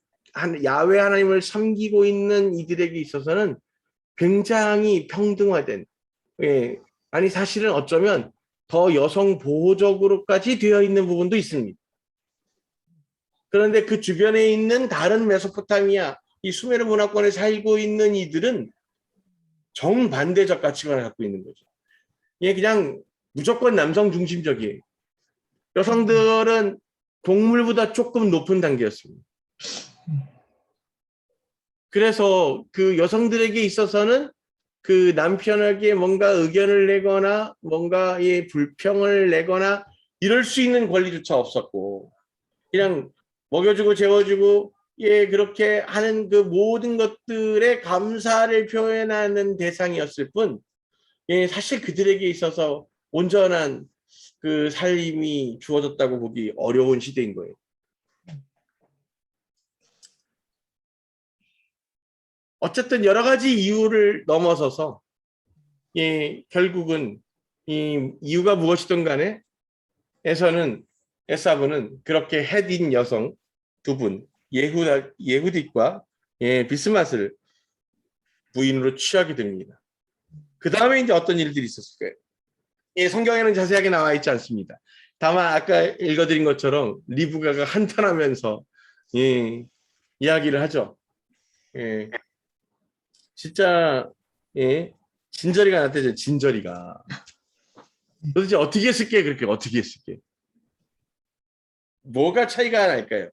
야훼 하나님을 섬기고 있는 이들에게 있어서는 굉장히 평등화된 아니 사실은 어쩌면 더 여성 보호적으로까지 되어 있는 부분도 있습니다. 그런데 그 주변에 있는 다른 메소포타미아 이 수메르 문화권에 살고 있는 이들은 정반대적 가치관을 갖고 있는 거죠. 그냥 무조건 남성 중심적이에요. 여성들은 동물보다 조금 높은 단계였습니다. 그래서 그 여성들에게 있어서는 그 남편에게 뭔가 의견을 내거나 뭔가 불평을 내거나 이럴 수 있는 권리조차 없었고 그냥 먹여주고 재워주고 그렇게 하는 그 모든 것들에 감사를 표현하는 대상이었을 뿐 사실 그들에게 있어서 온전한 그 삶이 주어졌다고 보기 어려운 시대인 거예요. 어쨌든 여러 가지 이유를 넘어서서 결국은 이 이유가 무엇이든 간에 에사브는 그렇게 헤딘 여성 두 분 예후딕과 비스맛을 부인으로 취하게 됩니다. 그 다음에 이제 어떤 일들이 있었을까요? 성경에는 자세하게 나와 있지 않습니다. 다만 아까 읽어드린 것처럼 리브가가 한탄하면서 이야기를 하죠. 진짜 진저리가 나타나죠. 진저리가 도대체 어떻게 했을게? 그렇게 어떻게 했을게? 뭐가 차이가 날까요?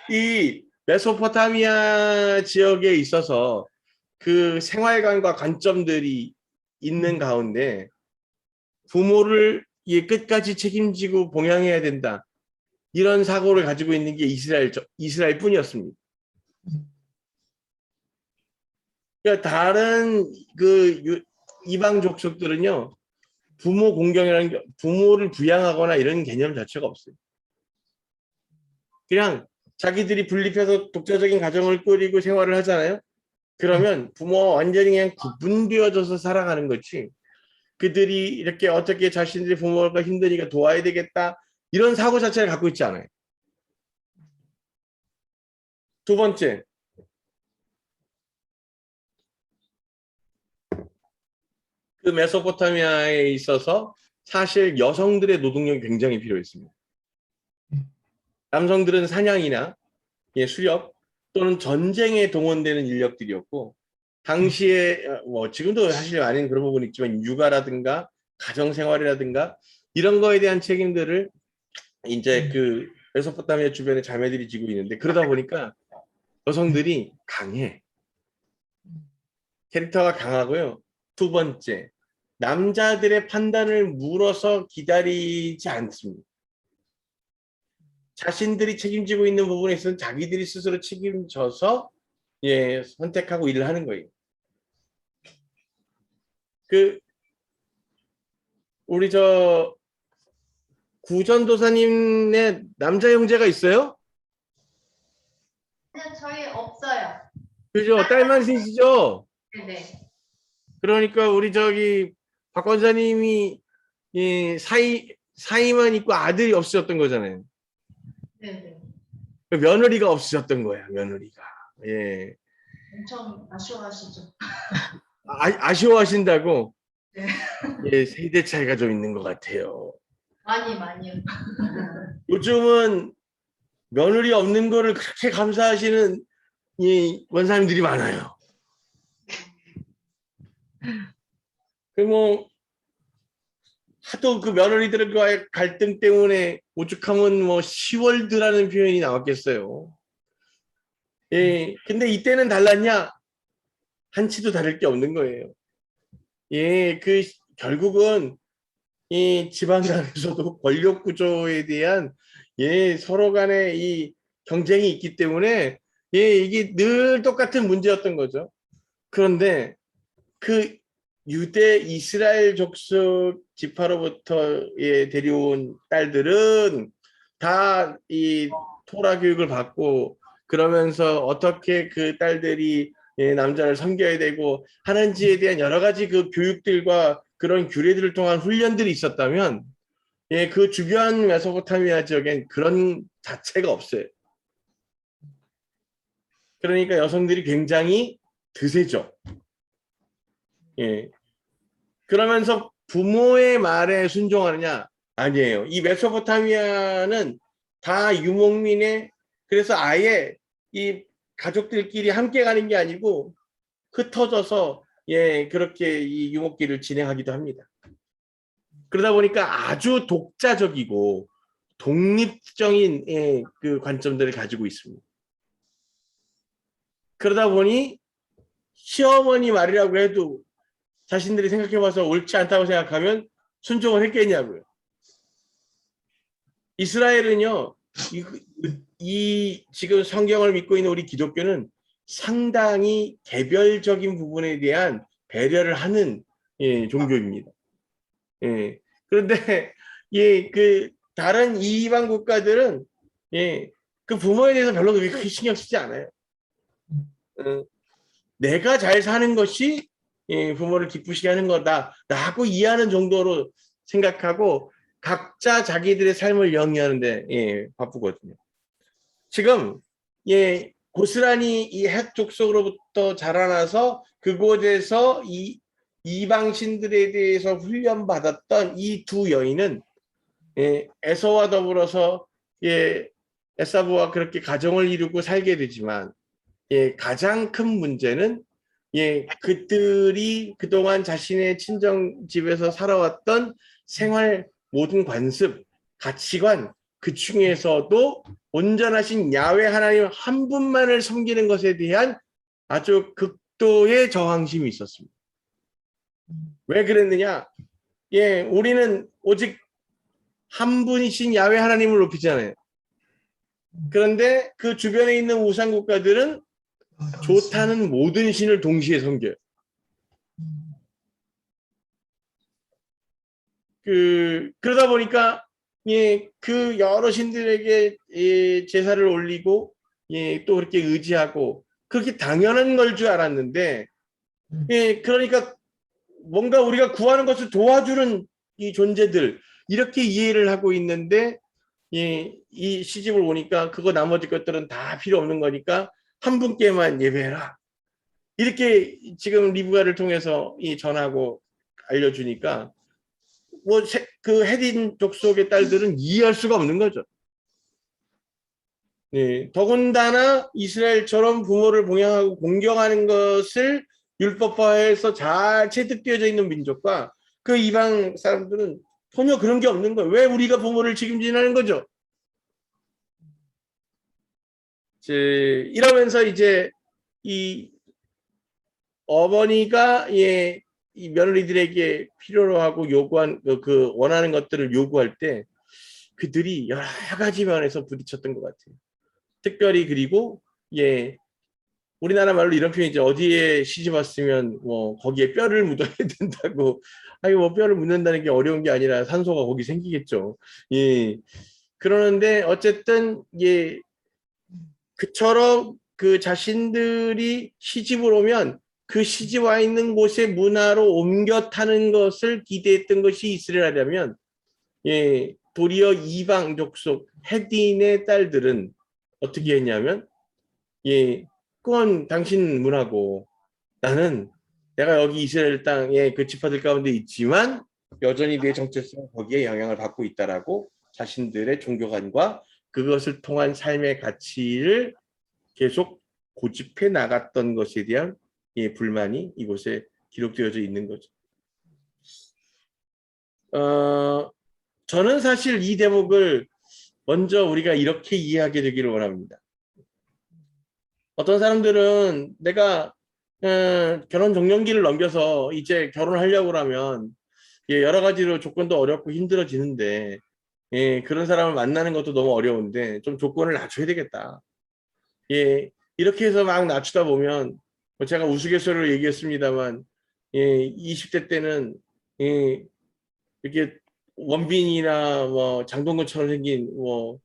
이 메소포타미아 지역에 있어서 그 생활관과 관점들이 있는 가운데 부모를 끝까지 책임지고 봉양해야 된다. 이런 사고를 가지고 있는 게 이스라엘 뿐이었습니다. 그러니까 다른 이방 족속들은요, 부모 공경이라는 게 부모를 부양하거나 이런 개념 자체가 없어요. 그냥 자기들이 분립해서 독자적인 가정을 꾸리고 생활을 하잖아요. 그러면 부모와 완전히 그냥 구분되어져서 살아가는 거지. 그들이 이렇게 어떻게 자신들이 부모가 힘드니까 도와야 되겠다. 이런 사고 자체를 갖고 있지 않아요. 두 번째. 그 메소포타미아에 있어서 사실 여성들의 노동력이 굉장히 필요했습니다. 남성들은 사냥이나 수렵 또는 전쟁에 동원되는 인력들이었고, 당시에 뭐 지금도 사실 많은 그런 부분이 있지만 육아라든가 가정생활이라든가 이런 거에 대한 책임들을 이제 그 메소포타미아 주변의 자매들이 지고 있는데, 그러다 보니까 여성들이 강해. 캐릭터가 강하고요. 두 번째, 남자들의 판단을 물어서 기다리지 않습니다. 자신들이 책임지고 있는 부분에 있어서는 자기들이 스스로 책임져서 선택하고 일을 하는 거예요. 우리 구전도사님의 남자 형제가 있어요? 저희 없어요. 그죠? 딸만 셋이죠? 네네. 그러니까 우리 박 권사님이 사이만 있고 아들이 없으셨던 거잖아요. 네네. 며느리가 없으셨던 거야, 며느리가. 예. 엄청 아쉬워하시죠? 아쉬워하신다고? 네. 예, 세대 차이가 좀 있는 것 같아요. 많이요. 요즘은 며느리 없는 거를 그렇게 감사하시는 원사님들이 많아요. 하도 그 며느리들과의 갈등 때문에 오죽하면 10월드라는 표현이 나왔겠어요. 예, 근데 이때는 달랐냐? 한치도 다를 게 없는 거예요. 예, 결국은 이 지방간에서도 권력 구조에 대한 서로 간의 이 경쟁이 있기 때문에 이게 늘 똑같은 문제였던 거죠. 그런데 그 유대 이스라엘 족속 지파로부터 데려온 딸들은 다 이 토라 교육을 받고, 그러면서 어떻게 그 딸들이 남자를 섬겨야 되고 하는지에 대한 여러 가지 그 교육들과 그런 규례들을 통한 훈련들이 있었다면, 그 주변 메소포타미아 지역엔 그런 자체가 없어요. 그러니까 여성들이 굉장히 드세죠. 예. 그러면서 부모의 말에 순종하느냐? 아니에요. 이 메소포타미아는 다 유목민의, 그래서 아예 이 가족들끼리 함께 가는 게 아니고 흩어져서 그렇게 이 유목기를 진행하기도 합니다. 그러다 보니까 아주 독자적이고 독립적인 그 관점들을 가지고 있습니다. 그러다 보니 시어머니 말이라고 해도 자신들이 생각해봐서 옳지 않다고 생각하면 순종을 했겠냐고요. 이스라엘은요, 지금 성경을 믿고 있는 우리 기독교는 상당히 개별적인 부분에 대한 배려를 하는 종교입니다. 그런데 다른 이방 국가들은 그 부모에 대해서 별로 그렇게 신경 쓰지 않아요. 내가 잘 사는 것이 부모를 기쁘시게 하는 거다라고 이해하는 정도로 생각하고 각자 자기들의 삶을 영위하는데 바쁘거든요. 지금 고스란히 이 헷 족속으로부터 자라나서 그곳에서 이방 신들에 대해서 훈련받았던 이 두 여인은 에서와 더불어서 에사브와 그렇게 가정을 이루고 살게 되지만, 가장 큰 문제는 그들이 그동안 자신의 친정 집에서 살아왔던 생활 모든 관습, 가치관, 그 중에서도 온전하신 야훼 하나님 한 분만을 섬기는 것에 대한 아주 극도의 저항심이 있었습니다. 왜 그랬느냐? 우리는 오직 한 분이신 야훼 하나님을 높이잖아요. 그런데 그 주변에 있는 우상 국가들은 좋다는 모든 신을 동시에 섬겨요. 그러다 보니까 예, 그 여러 신들에게 예, 제사를 올리고 예, 또 그렇게 의지하고 그렇게 당연한 걸 줄 알았는데 예, 그러니까 뭔가 우리가 구하는 것을 도와주는 이 존재들 이렇게 이해를 하고 있는데 예, 이 시집을 오니까 그거 나머지 것들은 다 필요 없는 거니까 한 분께만 예배해라. 이렇게 지금 리브가를 통해서 이 전하고 알려주니까 뭐 그 헤딘 족속의 딸들은 이해할 수가 없는 거죠. 예, 더군다나 이스라엘처럼 부모를 봉양하고 공경하는 것을 율법화해서 잘 체득되어져 있는 민족과 그 이방 사람들은 전혀 그런 게 없는 거예요. 왜 우리가 부모를 책임지냐는 거죠. 이러면서 이제 이 어머니가 예, 이 며느리들에게 필요로 하고 요구한 그 원하는 것들을 요구할 때 그들이 여러 가지 면에서 부딪혔던 것 같아요. 특별히 그리고 예, 우리나라 말로 이런 표현이죠. 어디에 시집 왔으면 뭐 거기에 뼈를 묻어야 된다고. 아니 뭐 뼈를 묻는다는 게 어려운 게 아니라 산소가 거기 생기겠죠. 예. 그러는데 어쨌든 예, 그처럼 그 자신들이 시집을 오면 그 시집 와 있는 곳의 문화로 옮겨 타는 것을 기대했던 것이 이스라엘이라면 예, 도리어 이방 족속 헤딘의 딸들은 어떻게 했냐면 예, 그건 당신 문화고 나는 내가 여기 이스라엘 땅에 그 지파들 가운데 있지만 여전히 내 정체성은 거기에 영향을 받고 있다라고 자신들의 종교관과 그것을 통한 삶의 가치를 계속 고집해 나갔던 것에 대한 예, 불만이 이곳에 기록되어져 있는 거죠. 저는 사실 이 대목을 먼저 우리가 이렇게 이해하게 되기를 원합니다. 어떤 사람들은 내가 결혼 적령기를 넘겨서 이제 결혼하려고 하면 예, 여러 가지로 조건도 어렵고 힘들어지는데 예, 그런 사람을 만나는 것도 너무 어려운데 좀 조건을 낮춰야 되겠다. 예, 이렇게 해서 막 낮추다 보면 뭐 제가 우스갯소리로 얘기했습니다만 예, 20대 때는 예, 이렇게 원빈이나 뭐 장동건처럼 생긴 뭐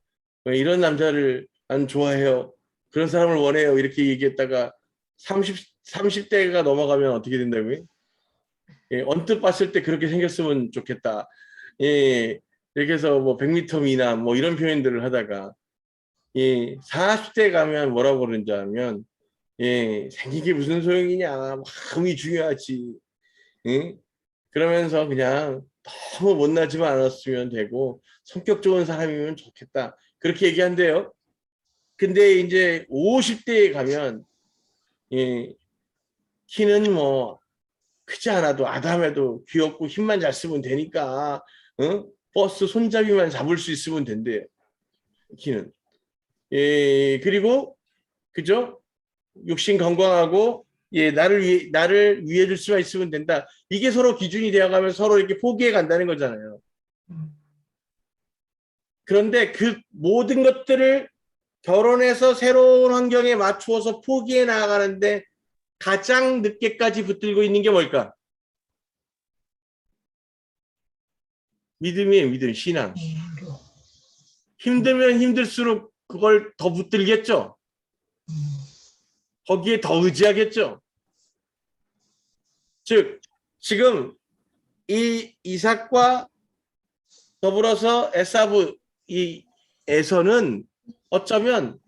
이런 남자를 난 좋아해요. 그런 사람을 원해요. 이렇게 얘기했다가 30대가 넘어가면 어떻게 된다고요? 예, 언뜻 봤을 때 그렇게 생겼으면 좋겠다. 예, 이렇게 해서 뭐 100m 미남 뭐 이런 표현들을 하다가 예, 40대 가면 뭐라고 그러는지 하면 예, 생긴 게 무슨 소용이냐. 마음이 중요하지. 예? 그러면서 그냥 너무 못나지만 않았으면 되고 성격 좋은 사람이면 좋겠다. 그렇게 얘기한대요. 근데 이제 50대에 가면 예, 키는 뭐 크지 않아도 아담해도 귀엽고 힘만 잘 쓰면 되니까 버스 손잡이만 잡을 수 있으면 된대요. 키는. 예, 그리고 그죠? 육신 건강하고 예, 나를 위해 줄 수만 있으면 된다. 이게 서로 기준이 되어가면 서로 이렇게 포기해 간다는 거잖아요. 그런데 그 모든 것들을 결혼해서 새로운 환경에 맞추어서 포기해 나가는데 가장 늦게까지 붙들고 있는 게 뭘까? 믿음이에요, 믿음, 신앙. 힘들면 힘들수록 그걸 더 붙들겠죠. 거기에 더 의지하겠죠. 즉, 지금 이 이삭과 더불어서 에사브 에서는 어쩌면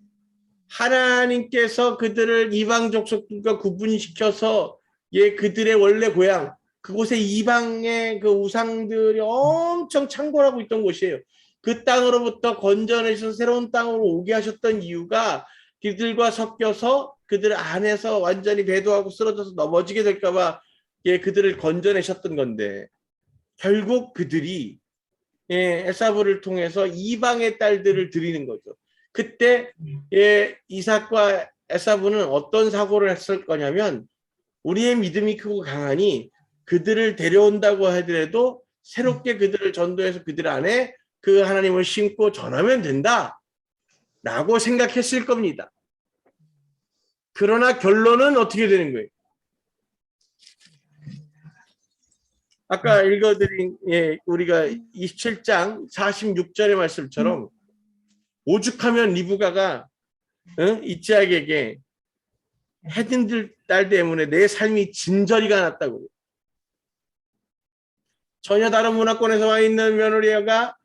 하나님께서 그들을 이방 족속들과 구분시켜서 예, 그들의 원래 고향 그곳에 이방의 그 우상들이 엄청 창궐하고 있던 곳이에요. 그 땅으로부터 건져내셔서 새로운 땅으로 오게 하셨던 이유가 그들과 섞여서 그들 안에서 완전히 배도하고 쓰러져서 넘어지게 될까봐 예, 그들을 건져내셨던 건데 결국 그들이 예, 에사브를 통해서 이방의 딸들을 드리는 거죠. 그때 예, 이삭과 에사브는 어떤 사고를 했을 거냐면 우리의 믿음이 크고 강하니 그들을 데려온다고 하더라도 새롭게 그들을 전도해서 그들 안에 그 하나님을 심고 전하면 된다. 라고 생각했을 겁니다. 그러나 결론은 어떻게 되는 거예요? 아까 읽어드린 우리가 27장 46절의 말씀처럼 오죽하면 리브가가 이삭에게 헤딩들 딸 때문에 내 삶이 진저리가 났다고. 전혀 다른 문화권에서 와 있는 며느리가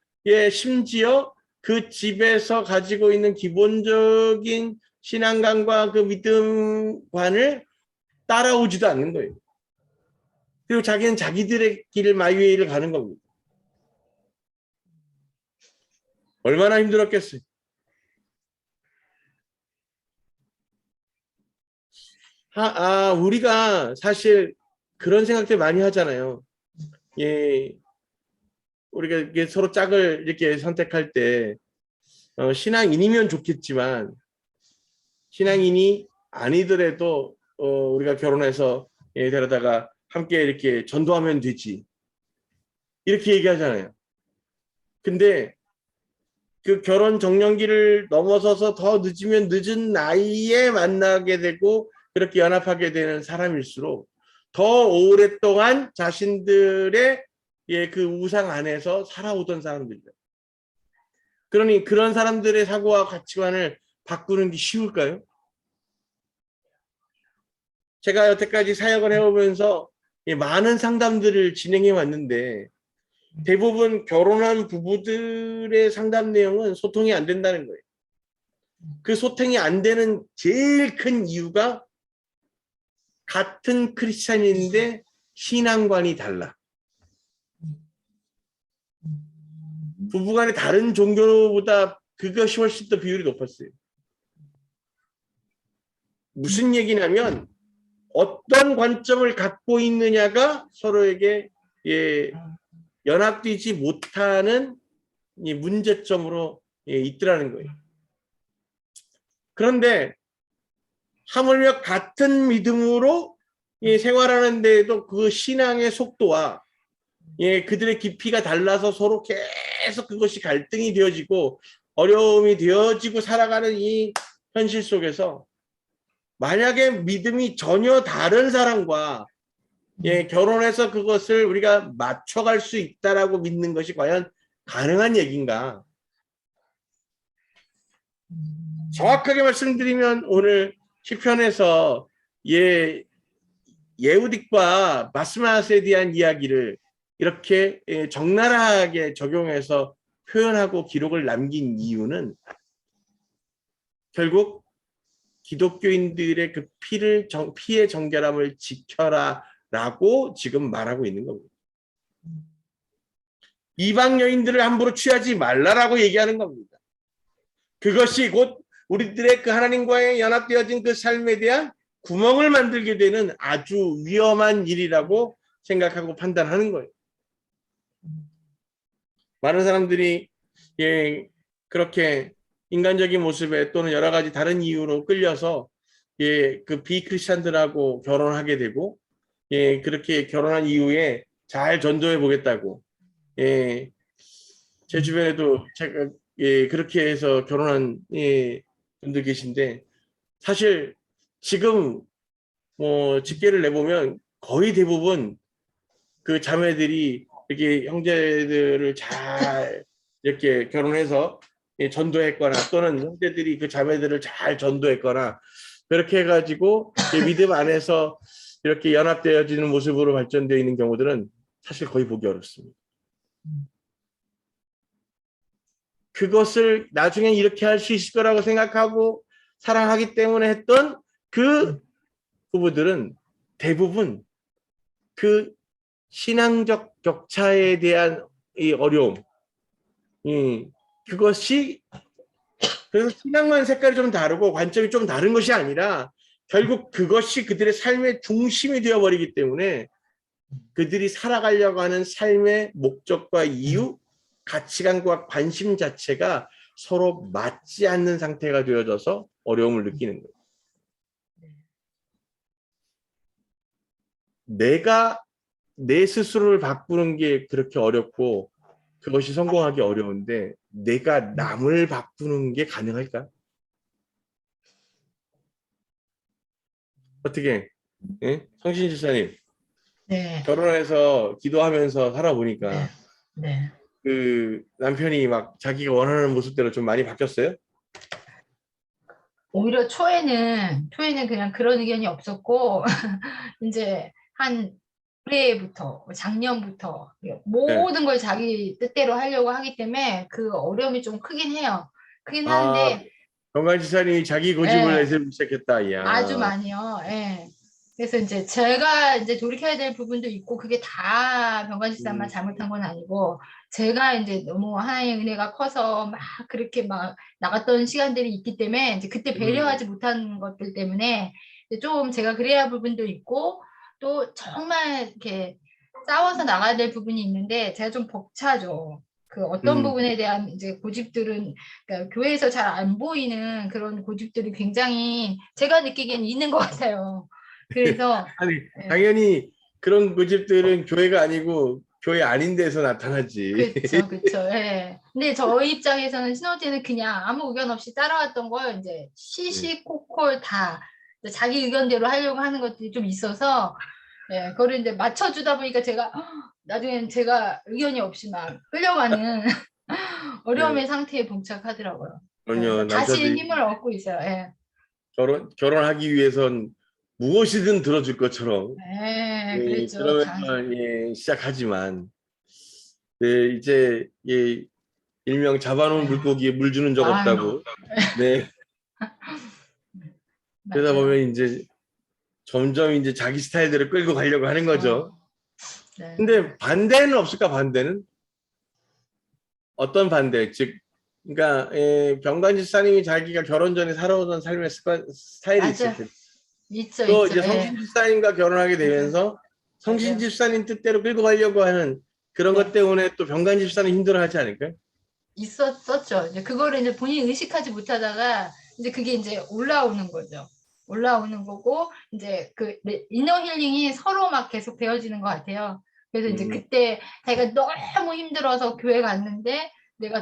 심지어 그 집에서 가지고 있는 기본적인 신앙관과 그 믿음관을 따라오지도 않는 거예요. 그리고 자기는 자기들의 길을 마이웨이를 가는 겁니다. 얼마나 힘들었겠어요. 우리가 사실 그런 생각들 많이 하잖아요. 우리가 이렇게 서로 짝을 이렇게 선택할 때 신앙인이면 좋겠지만 신앙인이 아니더라도 우리가 결혼해서 데려다가 함께 이렇게 전도하면 되지. 이렇게 얘기하잖아요. 근데 그 결혼 정년기를 넘어서서 더 늦으면 늦은 나이에 만나게 되고 그렇게 연합하게 되는 사람일수록 더 오랫동안 자신들의 그 우상 안에서 살아오던 사람들이다. 그러니 그런 사람들의 사고와 가치관을 바꾸는 게 쉬울까요? 제가 여태까지 사역을 해오면서 많은 상담들을 진행해 왔는데 대부분 결혼한 부부들의 상담 내용은 소통이 안 된다는 거예요. 그 소통이 안 되는 제일 큰 이유가 같은 크리스찬인데 신앙관이 달라. 부부간에 다른 종교보다 그것이 훨씬 더 비율이 높았어요. 무슨 얘기냐면 어떤 관점을 갖고 있느냐가 서로에게 연합되지 못하는 문제점으로 있더라는 거예요. 그런데 하물며 같은 믿음으로 생활하는 데에도 그 신앙의 속도와 그들의 깊이가 달라서 서로 계속 그것이 갈등이 되어지고 어려움이 되어지고 살아가는 이 현실 속에서 만약에 믿음이 전혀 다른 사람과 결혼해서 그것을 우리가 맞춰갈 수 있다라고 믿는 것이 과연 가능한 얘기인가? 정확하게 말씀드리면 오늘 시편에서 예후딕과 바스맛에 대한 이야기를 이렇게 적나라하게 적용해서 표현하고 기록을 남긴 이유는 결국 기독교인들의 그 피의 정결함을 지켜라라고 지금 말하고 있는 겁니다. 이방 여인들을 함부로 취하지 말라라고 얘기하는 겁니다. 그것이 곧 우리들의 그 하나님과의 연합되어진 그 삶에 대한 구멍을 만들게 되는 아주 위험한 일이라고 생각하고 판단하는 거예요. 많은 사람들이 그렇게 인간적인 모습에 또는 여러 가지 다른 이유로 끌려서 그 비크리스찬들하고 결혼하게 되고 그렇게 결혼한 이후에 잘 전도해 보겠다고 제 주변에도 제가 그렇게 해서 결혼한 분들 계신데 사실 지금 집계를 내보면 거의 대부분 그 자매들이 이렇게 형제들을 잘 이렇게 결혼해서 전도했거나 또는 형제들이 그 자매들을 잘 전도했거나 그렇게 해가지고 믿음 안에서 이렇게 연합되어지는 모습으로 발전되어 있는 경우들은 사실 거의 보기 어렵습니다. 그것을 나중에 이렇게 할 수 있을 거라고 생각하고 사랑하기 때문에 했던 그 부부들은 대부분 그 신앙적 격차에 대한 이 어려움, 그것이 그래서 신앙만 색깔이 좀 다르고 관점이 좀 다른 것이 아니라 결국 그것이 그들의 삶의 중심이 되어버리기 때문에 그들이 살아가려고 하는 삶의 목적과 이유, 가치관과 관심 자체가 서로 맞지 않는 상태가 되어져서 어려움을 느끼는 거예요. 내가 내 스스로를 바꾸는 게 그렇게 어렵고 그것이 성공하기 어려운데 내가 남을 바꾸는 게 가능할까? 어떻게? 예? 성신 집사님, 네, 결혼해서 기도하면서 네, 살아보니까 네. 그 남편이 막 자기가 원하는 모습대로 좀 많이 바뀌었어요? 오히려 초에는 그냥 그런 의견이 없었고, 이제 한 올해부터, 작년부터 네. 모든 걸 자기 뜻대로 하려고 하기 때문에 그 어려움이 좀 크긴 해요. 크긴 아, 하는데, 정관지사님이 자기 고집을 예, 내세우기 시작했다. 아주 야, 많이요. 예. 그래서 이제 제가 이제 돌이켜야 될 부분도 있고 그게 다 병관식사만 음, 잘못한 건 아니고 제가 이제 너무 하나님의 은혜가 커서 막 그렇게 막 나갔던 시간들이 있기 때문에 이제 그때 음, 배려하지 못한 것들 때문에 이제 좀 제가 그래야 할 부분도 있고 또 정말 이렇게 싸워서 나가야 될 부분이 있는데 제가 좀 벅차죠. 그 어떤 음. 부분에 대한 이제 고집들은 그러니까 교회에서 잘 안 보이는 그런 고집들이 굉장히 제가 느끼기엔 있는 것 같아요. 그래서 아니, 예, 당연히 그런 고집들은 교회가 아니고 교회 아닌 데서 나타나지. 그쵸, 그쵸. 예. 근데 저희 입장에서는 신호제는 그냥 아무 의견 없이 따라왔던 걸 이제 네. 시시콜콜 다 이제 자기 의견대로 하려고 하는 것들이 좀 있어서 예, 그거를 이제 맞춰주다 보니까 제가 나중엔 제가 의견이 없이 막 끌려가는 네. 어려움의 상태에 봉착하더라고요. 예, 그럼요. 그래서 다시 남자들이 힘을 얻고 있어요. 예. 결혼하기 위해선 무엇이든 들어줄 것처럼 예, 그랬죠. 그러면서 시작하지만 이제 일명 잡아놓은 물고기에 물 주는 적 아유, 없다고. 네. 그러다 맞아요. 보면 이제 점점 이제 자기 스타일대로 끌고 가려고 하는 거죠. 네. 근데 반대는 없을까, 반대는? 어떤 반대? 즉, 그러니까 병관지 사님이 자기가 결혼 전에 살아오던 삶의 스타일이 있을 맞아요. 텐데 있죠, 또 있죠. 이제 예. 성신 집사님과 결혼하게 맞아요. 되면서 성신 맞아요. 집사님 뜻대로 끌고 가려고 하는 그런 것 네. 때문에 또 병관 집사님 힘들어하지 않을까요? 있었었죠. 이제 그거를 이제 본인이 의식하지 못하다가 이제 그게 이제 올라오는 거죠. 올라오는 거고 이제 그 이너 힐링이 서로 막 계속 되어지는 것 같아요. 그래서 이제 음, 그때 자기가 너무 힘들어서 교회 갔는데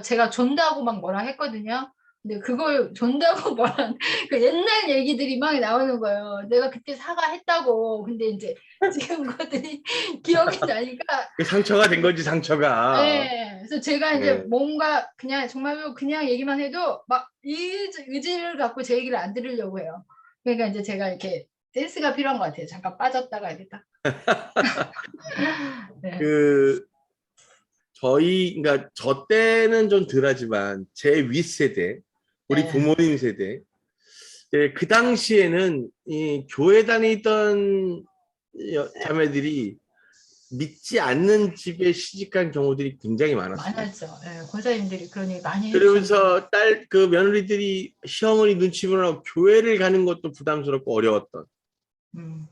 제가 존다고 막 뭐라 했거든요. 근데 그걸 존다고 뭐라 그 옛날 얘기들이 막 나오는 거예요. 내가 그때 사과했다고. 근데 이제 지금 그것들이 기억이 나니까 그 상처가 된 거지, 상처가. 네, 그래서 제가 이제 네. 뭔가 그냥 정말로 그냥 얘기만 해도 막 의지를 갖고 제 얘기를 안 들으려고 해요. 그러니까 이제 제가 이렇게 센스가 필요한 것 같아요. 잠깐 빠졌다가 이렇게 딱. 네, 그 그러니까 저 때는 좀 덜하지만 제 윗세대, 우리 네, 부모님 세대, 그 당시에는 이 교회 다니던 자매들이 믿지 않는 집에 시집간 경우들이 굉장히 많았어요. 많았죠. 네, 권사님들이 그런 얘기 많이 해주셨는데. 그러면서 그 며느리들이 시어머니 눈치 보느라고 교회를 가는 것도 부담스럽고 어려웠던. 음,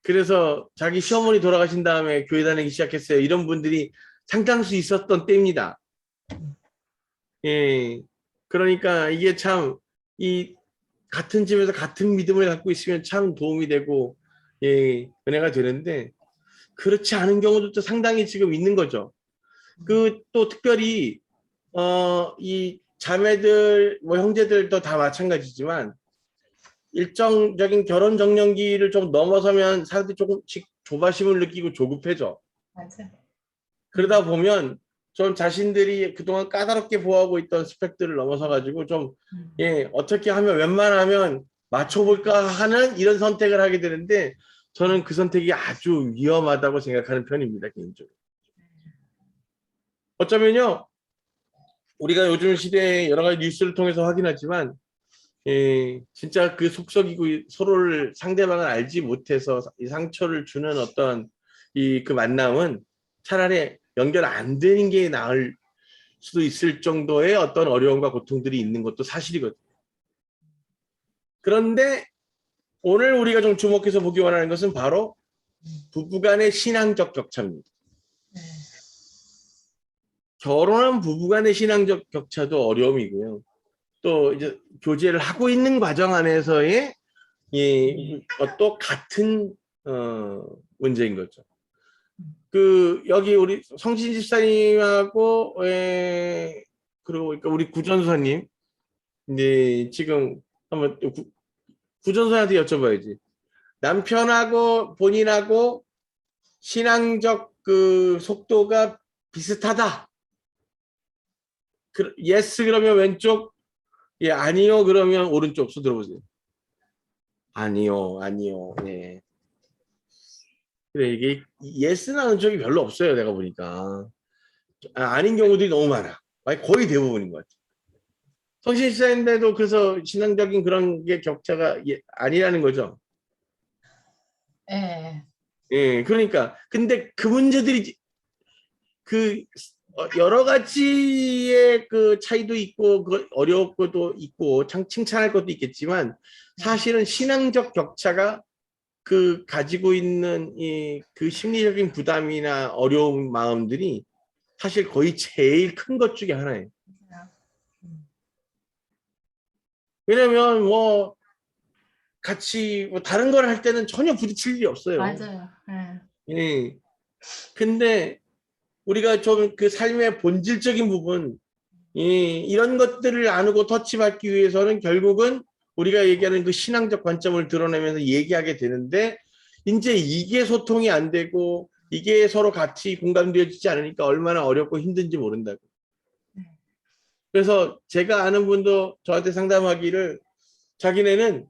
그래서 자기 시어머니 돌아가신 다음에 교회 다니기 시작했어요. 이런 분들이 상당수 있었던 때입니다. 예. 그러니까 이게 참, 이 같은 집에서 같은 믿음을 갖고 있으면 참 도움이 되고, 은혜가 되는데, 그렇지 않은 경우도 또 상당히 지금 있는 거죠. 그 또 특별히, 이 자매들, 뭐 형제들도 다 마찬가지지만, 일정적인 결혼 정년기를 좀 넘어서면 사람들이 조금씩 조바심을 느끼고 조급해져. 맞아요. 그러다 보면 좀 자신들이 그동안 까다롭게 보호하고 있던 스펙들을 넘어서 가지고 좀 음, 어떻게 하면 웬만하면 맞춰볼까 하는 이런 선택을 하게 되는데 저는 그 선택이 아주 위험하다고 생각하는 편입니다, 개인적으로. 어쩌면요, 우리가 요즘 시대에 여러 가지 뉴스를 통해서 확인하지만 진짜 그 속썩이고 서로를 상대방을 알지 못해서 이 상처를 주는 어떤 그 만남은 차라리 연결 안 되는 게 나을 수도 있을 정도의 어떤 어려움과 고통들이 있는 것도 사실이거든요. 그런데 오늘 우리가 좀 주목해서 보기 원하는 것은 바로 부부간의 신앙적 격차입니다. 네, 결혼한 결혼한 부부간의 신앙적 격차도 어려움이고요. 또 이제 교제를 하고 있는 과정 안에서의 또 같은 문제인 거죠. 그 여기 우리 성신 집사님하고 그리고 그러니까 우리 구전사님 이제 지금 한번 구전사한테 여쭤봐야지. 남편하고 본인하고 신앙적 그 속도가 비슷하다. 예스 그러면 왼쪽, 예 아니요 그러면 오른쪽 손 들어보세요. 아니요, 아니요. 네. 그래 이게 예스 나는 적이 별로 없어요. 내가 보니까 아닌 경우들이 너무 많아. 아니, 거의 대부분인 것 같아. 성신시사인데도 그래서 신앙적인 그런 게 격차가 아니라는 거죠. 예. 예, 그러니까 근데 그 문제들이 그 여러 가지의 그 차이도 있고 그 어려운 것도 있고 칭찬할 것도 있겠지만 사실은 신앙적 격차가 그 가지고 있는 이 그 심리적인 부담이나 어려운 마음들이 사실 거의 제일 큰 것 중에 하나예요. 왜냐면 뭐 같이 뭐 다른 걸 할 때는 전혀 부딪힐 일이 없어요. 맞아요. 예. 예. 근데 우리가 좀 그 삶의 본질적인 부분, 이런 것들을 나누고 터치받기 위해서는 결국은 우리가 얘기하는 그 신앙적 관점을 드러내면서 얘기하게 되는데 이제 이게 소통이 안 되고 이게 서로 같이 공감되어지지 않으니까 얼마나 어렵고 힘든지 모른다고. 그래서 제가 아는 분도 저한테 상담하기를 자기네는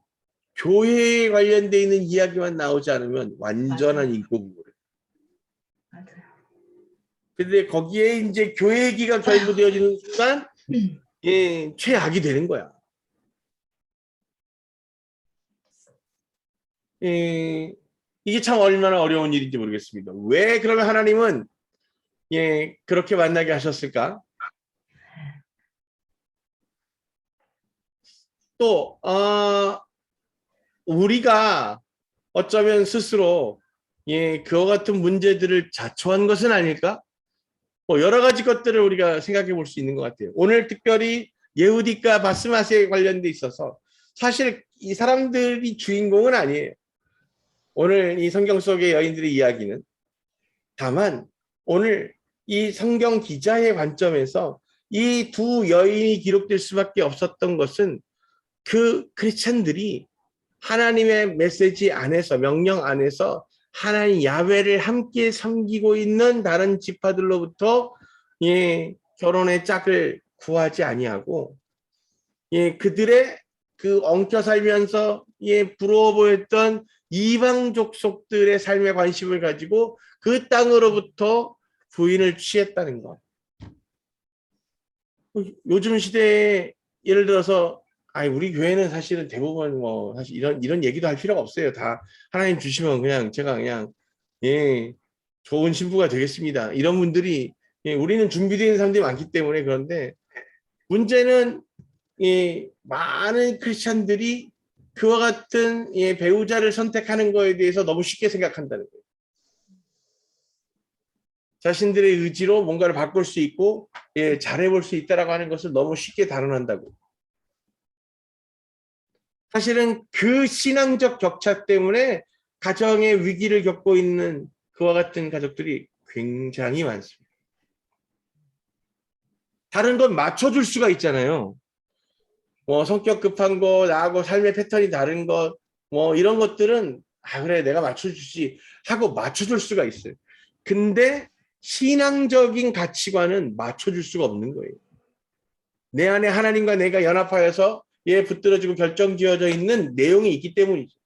교회에 관련돼 있는 이야기만 나오지 않으면 완전한 맞아요. 인공물을. 맞아요. 근데 거기에 이제 교회 얘기가 결부되어지는 순간 예, 최악이 되는 거야. 예, 이게 참 얼마나 어려운 일인지 모르겠습니다. 왜 그러면 하나님은 예, 그렇게 만나게 하셨을까? 또 우리가 어쩌면 스스로 예, 그와 같은 문제들을 자초한 것은 아닐까? 뭐 여러 가지 것들을 우리가 생각해 볼 수 있는 것 같아요. 오늘 특별히 예후디과 바스맛에 관련돼 있어서 사실 이 사람들이 주인공은 아니에요. 오늘 이 성경 속의 여인들의 이야기는 다만 오늘 이 성경 기자의 관점에서 이 두 여인이 기록될 수밖에 없었던 것은 그 크리스찬들이 하나님의 메시지 안에서 명령 안에서 하나님 야훼를 함께 섬기고 있는 다른 지파들로부터 예, 결혼의 짝을 구하지 아니하고 예, 그들의 그 엉켜 살면서 예, 부러워 보였던 이방 족속들의 삶에 관심을 가지고 그 땅으로부터 부인을 취했다는 것. 요즘 시대에 예를 들어서 우리 교회는 사실은 대부분 뭐 사실 이런 얘기도 할 필요가 없어요. 다 하나님 주시면 그냥 제가 그냥 예, 좋은 신부가 되겠습니다. 이런 분들이 예, 우리는 준비되어 있는 사람들이 많기 때문에 그런데 문제는 예, 많은 크리스찬들이 그와 같은 예, 배우자를 선택하는 거에 대해서 너무 쉽게 생각한다는 거예요. 자신들의 의지로 뭔가를 바꿀 수 있고 예, 잘해볼 수 있다라고 하는 것을 너무 쉽게 단언한다고. 사실은 그 신앙적 격차 때문에 가정의 위기를 겪고 있는 그와 같은 가족들이 굉장히 많습니다. 다른 건 맞춰줄 수가 있잖아요. 뭐 성격 급한 거, 나하고 삶의 패턴이 다른 것, 뭐 이런 것들은 그래 내가 맞춰주지 하고 맞춰줄 수가 있어요. 근데 신앙적인 가치관은 맞춰줄 수가 없는 거예요. 내 안에 하나님과 내가 연합하여서 얘 붙들어지고 결정지어져 있는 내용이 있기 때문이죠.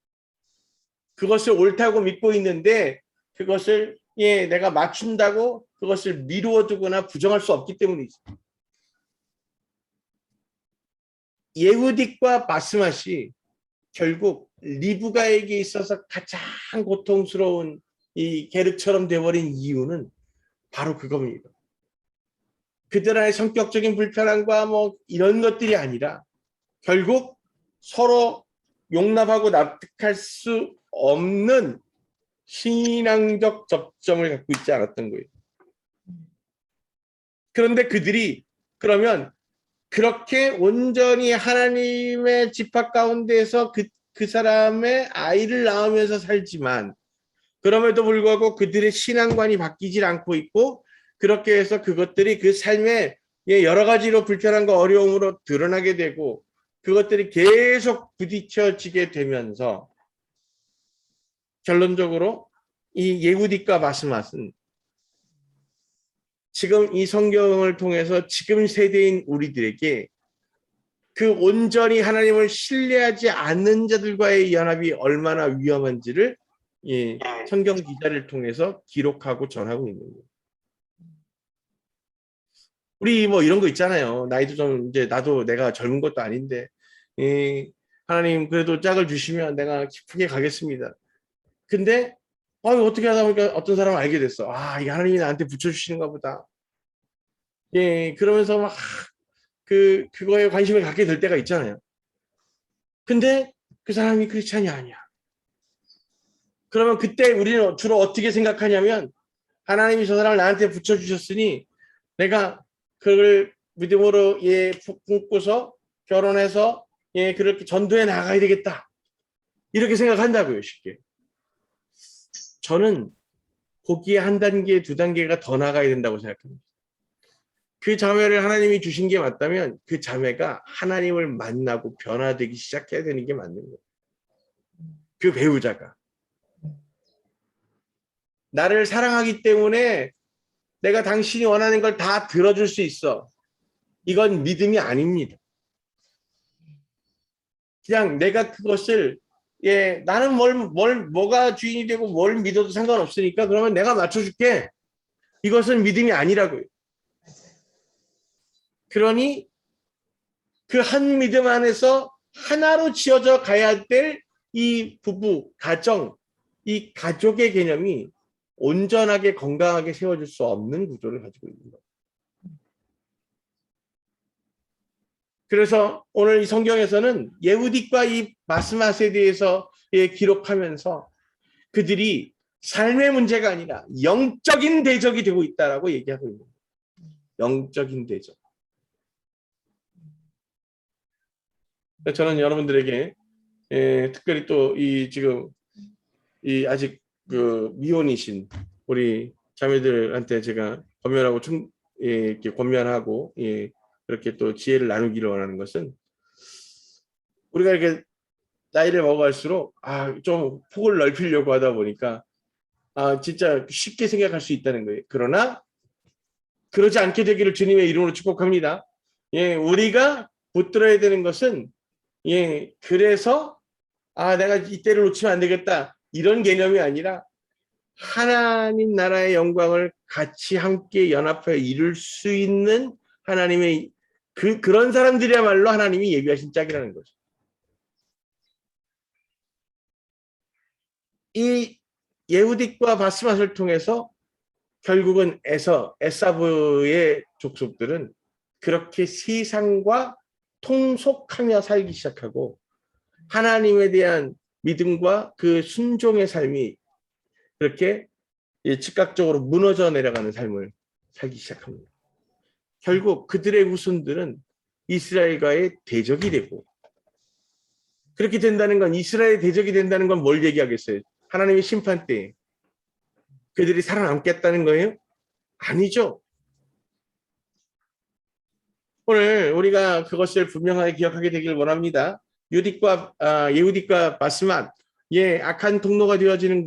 그것을 옳다고 믿고 있는데 그것을 예, 내가 맞춘다고 그것을 미루어 두거나 부정할 수 없기 때문이죠. 예후딕과 바스맛이 결국 리브가에게 있어서 가장 고통스러운 이 계륵처럼 돼버린 이유는 바로 그겁니다. 그들 안의 성격적인 불편함과 뭐 이런 것들이 아니라 결국 서로 용납하고 납득할 수 없는 신앙적 접점을 갖고 있지 않았던 거예요. 그런데 그들이 그러면 그렇게 온전히 하나님의 집합 가운데서 그 사람의 아이를 낳으면서 살지만 그럼에도 불구하고 그들의 신앙관이 바뀌질 않고 있고, 그렇게 해서 그것들이 그 삶에 여러 가지로 불편함과 어려움으로 드러나게 되고, 그것들이 계속 부딪혀지게 되면서 결론적으로 이 예후디과 바스맛은 지금 이 성경을 통해서 지금 세대인 우리들에게 그 온전히 하나님을 신뢰하지 않는 자들과의 연합이 얼마나 위험한지를 성경 기자를 통해서 기록하고 전하고 있는 거예요. 우리 뭐 이런 거 있잖아요. 나이도 좀 이제 나도 내가 젊은 것도 아닌데 하나님 그래도 짝을 주시면 내가 기쁘게 가겠습니다. 근데 어떻게 하다 보니까 어떤 사람을 알게 됐어. 이게 하나님이 나한테 붙여주시는가 보다. 그러면서 막 그거에 관심을 갖게 될 때가 있잖아요. 근데 그 사람이 크리스찬이 아니야. 그러면 그때 우리는 주로 어떻게 생각하냐면, 하나님이 저 사람을 나한테 붙여주셨으니 내가 그걸 믿음으로 품고서 결혼해서 그렇게 전도해 나가야 되겠다. 이렇게 생각한다고요, 쉽게. 저는 거기에 한 단계, 두 단계가 더 나가야 된다고 생각합니다. 그 자매를 하나님이 주신 게 맞다면 그 자매가 하나님을 만나고 변화되기 시작해야 되는 게 맞는 거예요. 그 배우자가. 나를 사랑하기 때문에 내가 당신이 원하는 걸 다 들어줄 수 있어. 이건 믿음이 아닙니다. 그냥 내가 그것을 나는 뭐가 주인이 되고 뭘 믿어도 상관없으니까 그러면 내가 맞춰줄게. 이것은 믿음이 아니라고요. 그러니 그 한 믿음 안에서 하나로 지어져 가야 될 이 부부, 가정, 이 가족의 개념이 온전하게 건강하게 세워질 수 없는 구조를 가지고 있는 거예요. 그래서 오늘 이 성경에서는 예후딕과 이 바스맛에 대해서 기록하면서 그들이 삶의 문제가 아니라 영적인 대적이 되고 있다라고 얘기하고 있는 거예요. 영적인 대적. 저는 여러분들에게 특별히 또 이 지금 이 아직 그 미혼이신 우리 자매들한테 제가 권면하고 이렇게 권면하고 그렇게 또 지혜를 나누기를 원하는 것은, 우리가 이렇게 나이를 먹어갈수록 좀 폭을 넓히려고 하다 보니까 진짜 쉽게 생각할 수 있다는 거예요. 그러나 그러지 않게 되기를 주님의 이름으로 축복합니다. 우리가 붙들어야 되는 것은 그래서 내가 이때를 놓치면 안 되겠다 이런 개념이 아니라, 하나님 나라의 영광을 같이 함께 연합하여 이룰 수 있는 하나님의 그런 사람들이야말로 하나님이 예비하신 짝이라는 거죠. 이 예후딕과 바스맛을 통해서 결국은 에사브의 족속들은 그렇게 세상과 통속하며 살기 시작하고, 하나님에 대한 믿음과 그 순종의 삶이 그렇게 즉각적으로 무너져 내려가는 삶을 살기 시작합니다. 결국 그들의 후손들은 이스라엘과의 대적이 되고, 그렇게 된다는 건, 이스라엘의 대적이 된다는 건 뭘 얘기하겠어요? 하나님의 심판 때에 그들이 살아남겠다는 거예요? 아니죠. 오늘 우리가 그것을 분명하게 기억하게 되길 원합니다. 예후딕과 바스맛, 악한 통로가 되어지는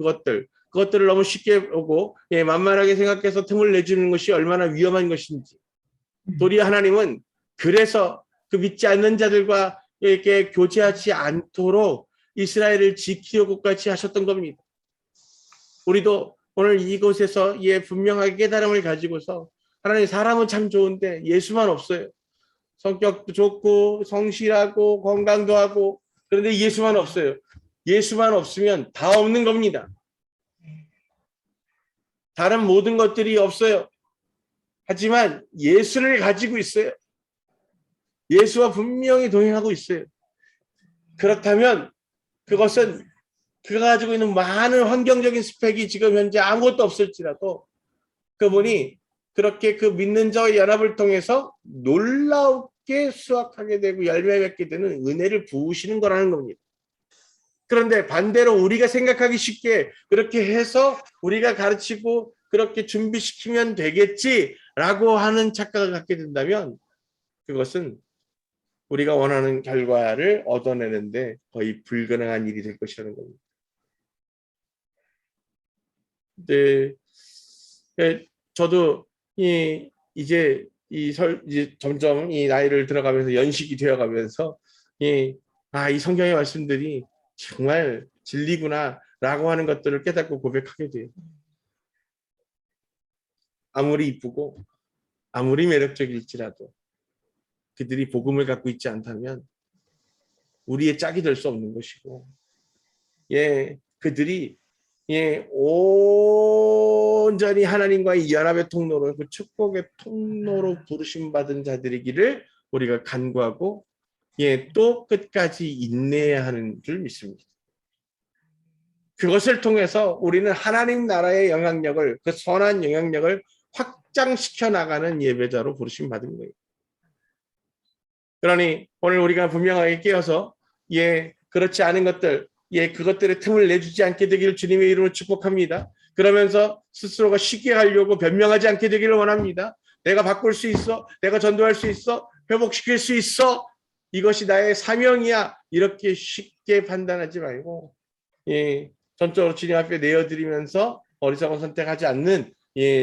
그것들을 너무 쉽게 보고 만만하게 생각해서 틈을 내주는 것이 얼마나 위험한 것인지, 도리어 하나님은 그래서 그 믿지 않는 자들과 이렇게 교제하지 않도록 이스라엘을 지키려고 같이 하셨던 겁니다. 우리도 오늘 이곳에서 분명하게 깨달음을 가지고서, 하나님 사람은 참 좋은데 예수만 없어요. 성격도 좋고 성실하고 건강도 하고, 그런데 예수만 없어요. 예수만 없으면 다 없는 겁니다. 다른 모든 것들이 없어요. 하지만 예수를 가지고 있어요. 예수와 분명히 동행하고 있어요. 그렇다면 그것은 그가 가지고 있는 많은 환경적인 스펙이 지금 현재 아무것도 없을지라도, 그분이 그렇게 그 믿는 자의 연합을 통해서 놀랍게 수확하게 되고 열매 맺게 되는 은혜를 부으시는 거라는 겁니다. 그런데 반대로 우리가 생각하기 쉽게 그렇게 해서 우리가 가르치고 그렇게 준비시키면 되겠지라고 하는 착각을 갖게 된다면 그것은 우리가 원하는 결과를 얻어내는데 거의 불가능한 일이 될 것이라는 겁니다. 네, 저도 이제 이제 점점 이 나이를 들어가면서 연식이 되어가면서 이 성경의 말씀들이 정말 진리구나라고 하는 것들을 깨닫고 고백하게 돼요. 아무리 이쁘고 아무리 매력적일지라도 그들이 복음을 갖고 있지 않다면 우리의 짝이 될 수 없는 것이고, 그들이 온전히 하나님과의 연합의 통로로, 그 축복의 통로로 부르심 받은 자들이기를 우리가 간구하고, 또 끝까지 인내해야 하는 줄 믿습니다. 그것을 통해서 우리는 하나님 나라의 영향력을, 그 선한 영향력을 확장시켜 나가는 예배자로 부르심 받은 거예요. 그러니 오늘 우리가 분명하게 깨어서 그렇지 않은 것들, 그것들의 틈을 내주지 않게 되기를 주님의 이름으로 축복합니다. 그러면서 스스로가 쉽게 하려고 변명하지 않게 되기를 원합니다. 내가 바꿀 수 있어, 내가 전도할 수 있어, 회복시킬 수 있어, 이것이 나의 사명이야, 이렇게 쉽게 판단하지 말고 전적으로 주님 앞에 내어드리면서 어리석은 선택하지 않는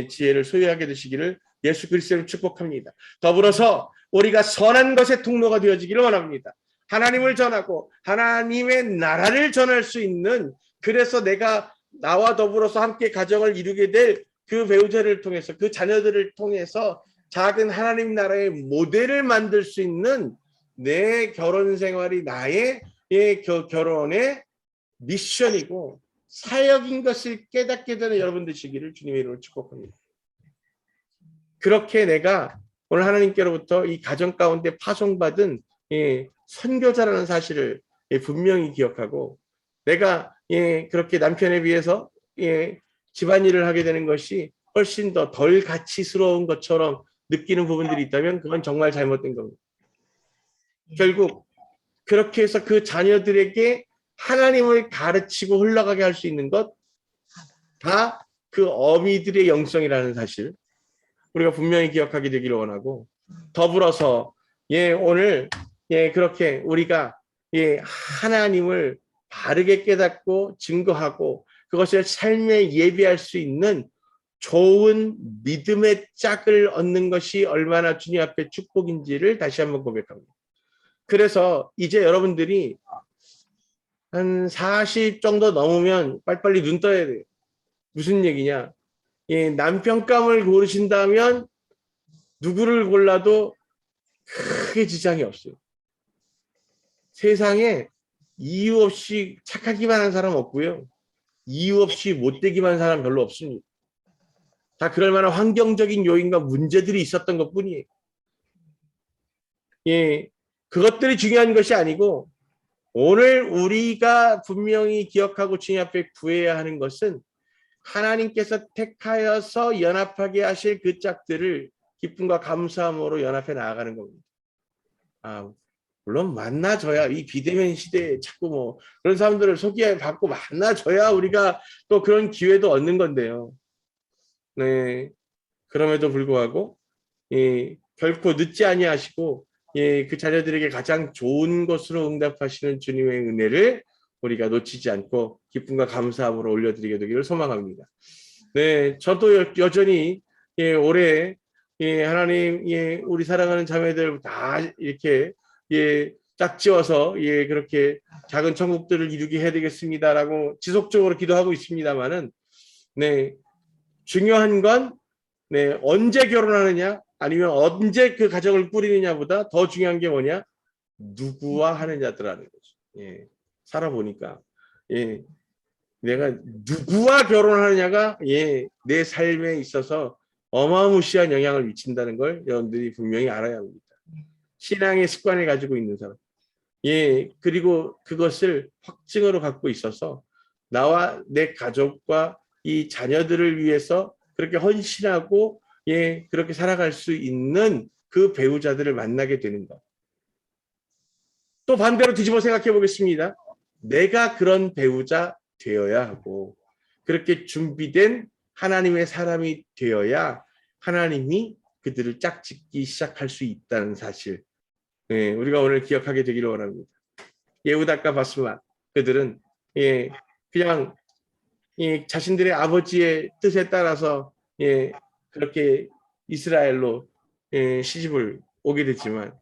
지혜를 소유하게 되시기를 예수 그리스도를 축복합니다. 더불어서 우리가 선한 것의 통로가 되어지기를 원합니다. 하나님을 전하고 하나님의 나라를 전할 수 있는, 그래서 내가 나와 더불어서 함께 가정을 이루게 될 그 배우자를 통해서, 그 자녀들을 통해서 작은 하나님 나라의 모델을 만들 수 있는 내 결혼 생활이 나의 결혼의 미션이고 사역인 것을 깨닫게 되는 여러분 되시기를 주님의 이름으로 축복합니다. 그렇게 내가 오늘 하나님께로부터 이 가정 가운데 파송받은 선교자라는 사실을 분명히 기억하고, 내가 그렇게 남편에 비해서 집안일을 하게 되는 것이 훨씬 더 덜 가치스러운 것처럼 느끼는 부분들이 있다면 그건 정말 잘못된 겁니다. 결국 그렇게 해서 그 자녀들에게 하나님을 가르치고 흘러가게 할 수 있는 것, 다 그 어미들의 영성이라는 사실 우리가 분명히 기억하게 되기를 원하고, 더불어서 오늘 그렇게 우리가 하나님을 바르게 깨닫고 증거하고 그것을 삶에 예비할 수 있는 좋은 믿음의 짝을 얻는 것이 얼마나 주님 앞에 축복인지를 다시 한번 고백합니다. 그래서 이제 여러분들이 한 40 정도 넘으면 빨리빨리 눈 떠야 돼요. 무슨 얘기냐? 남편감을 고르신다면 누구를 골라도 크게 지장이 없어요. 세상에 이유 없이 착하기만 한 사람 없고요, 이유 없이 못되기만 한 사람 별로 없습니다. 다 그럴 만한 환경적인 요인과 문제들이 있었던 것뿐이에요. 그것들이 중요한 것이 아니고, 오늘 우리가 분명히 기억하고 주님 앞에 구해야 하는 것은 하나님께서 택하여서 연합하게 하실 그 짝들을 기쁨과 감사함으로 연합해 나아가는 겁니다. 물론 만나줘야, 이 비대면 시대에 자꾸 그런 사람들을 소개받고 만나줘야 우리가 또 그런 기회도 얻는 건데요. 그럼에도 불구하고 결코 늦지 아니하시고 그 자녀들에게 가장 좋은 것으로 응답하시는 주님의 은혜를 우리가 놓치지 않고 기쁨과 감사함으로 올려드리게 되기를 소망합니다. 저도 여전히 올해 하나님, 우리 사랑하는 자매들 다 이렇게 짝지어서 그렇게 작은 천국들을 이루게 해야 되겠습니다라고 지속적으로 기도하고 있습니다만은, 중요한 건 언제 결혼하느냐 아니면 언제 그 가정을 꾸리느냐보다 더 중요한 게 뭐냐? 누구와 하느냐더라는 거죠. 살아보니까 내가 누구와 결혼하느냐가 내 삶에 있어서 어마무시한 영향을 미친다는 걸 여러분들이 분명히 알아야 합니다. 신앙의 습관을 가지고 있는 사람, 그리고 그것을 확증으로 갖고 있어서 나와 내 가족과 이 자녀들을 위해서 그렇게 헌신하고 그렇게 살아갈 수 있는 그 배우자들을 만나게 되는 것. 또 반대로 뒤집어 생각해 보겠습니다. 내가 그런 배우자 되어야 하고 그렇게 준비된 하나님의 사람이 되어야 하나님이 그들을 짝짓기 시작할 수 있다는 사실. 예, 우리가 오늘 기억하게 되기를 원합니다. 예후다과 바스마 그들은 그냥 자신들의 아버지의 뜻에 따라서 그렇게 이스라엘로 시집을 오게 됐지만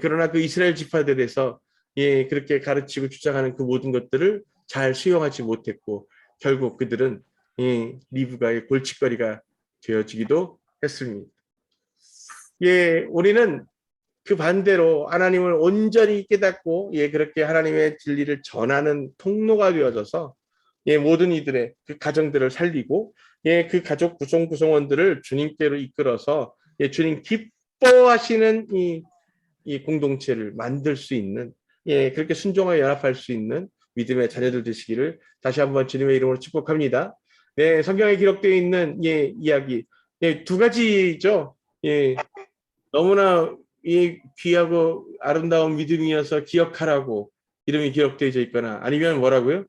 그러나 그 이스라엘 지파들에서 그렇게 가르치고 주장하는 그 모든 것들을 잘 수용하지 못했고 결국 그들은 리브가의 골칫거리가 되어지기도 했습니다. 우리는 그 반대로 하나님을 온전히 깨닫고 그렇게 하나님의 진리를 전하는 통로가 되어져서 모든 이들의 그 가정들을 살리고 그 가족 구성원들을 주님께로 이끌어서 주님 기뻐하시는 이 공동체를 만들 수 있는 그렇게 순종하여 연합할 수 있는 믿음의 자녀들 되시기를 다시 한번 주님의 이름으로 축복합니다. 성경에 기록되어 있는 이야기 두 가지죠. 너무나 귀하고 아름다운 믿음이어서 기억하라고 이름이 기록되어 있거나 아니면 뭐라고요?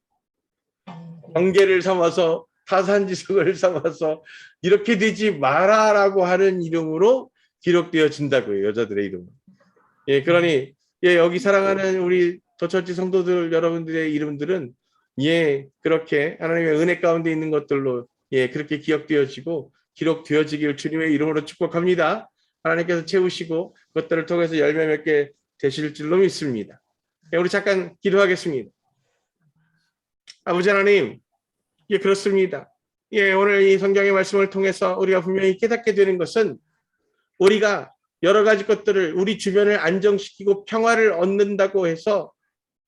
경계를 삼아서 타산지석을 삼아서 이렇게 되지 마라라고 하는 이름으로 기록되어진다고요. 여자들의 이름은. 그러니 여기 사랑하는 우리 도처지 성도들 여러분들의 이름들은 그렇게 하나님의 은혜 가운데 있는 것들로 그렇게 기억되어지고 기록되어지길 주님의 이름으로 축복합니다. 하나님께서 채우시고 그것들을 통해서 열매 맺게 되실 줄로 믿습니다. 우리 잠깐 기도하겠습니다. 아버지 하나님, 그렇습니다. 오늘 이 성경의 말씀을 통해서 우리가 분명히 깨닫게 되는 것은 우리가 여러 가지 것들을 우리 주변을 안정시키고 평화를 얻는다고 해서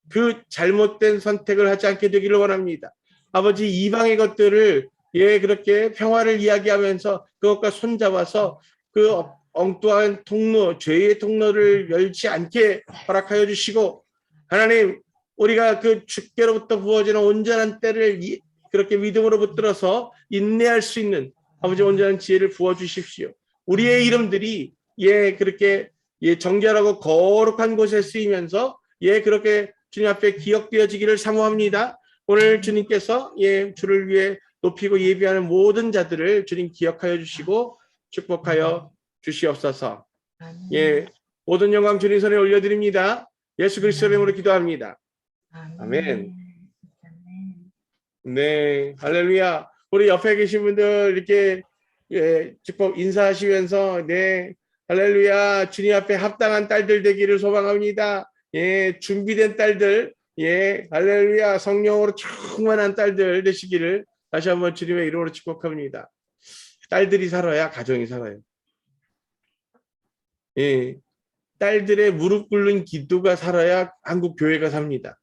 그 잘못된 선택을 하지 않게 되기를 원합니다. 아버지 이방의 것들을 그렇게 평화를 이야기하면서 그것과 손잡아서 그 엉뚱한 통로, 죄의 통로를 열지 않게 허락하여 주시고 하나님 우리가 그 주께로부터 부어지는 온전한 때를 그렇게 믿음으로 붙들어서 인내할 수 있는 아버지 온전한 지혜를 부어주십시오. 우리의 이름들이 그렇게 정결하고 거룩한 곳에 쓰이면서 그렇게 주님 앞에 기억되어지기를 사모합니다. 오늘 주님께서 주를 위해 높이고 예비하는 모든 자들을 주님 기억하여 주시고 축복하여 주시옵소서. 모든 영광 주님 손에 올려드립니다. 예수 그리스도의 이름으로 기도합니다. 아멘. 네, 할렐루야. 우리 옆에 계신 분들 이렇게 축복 인사하시면서 할렐루야. 주님 앞에 합당한 딸들 되기를 소망합니다. 준비된 딸들, 할렐루야. 성령으로 충만한 딸들 되시기를 다시 한번 주님의 이름으로 축복합니다. 딸들이 살아야 가정이 살아요. 딸들의 무릎 꿇는 기도가 살아야 한국 교회가 삽니다.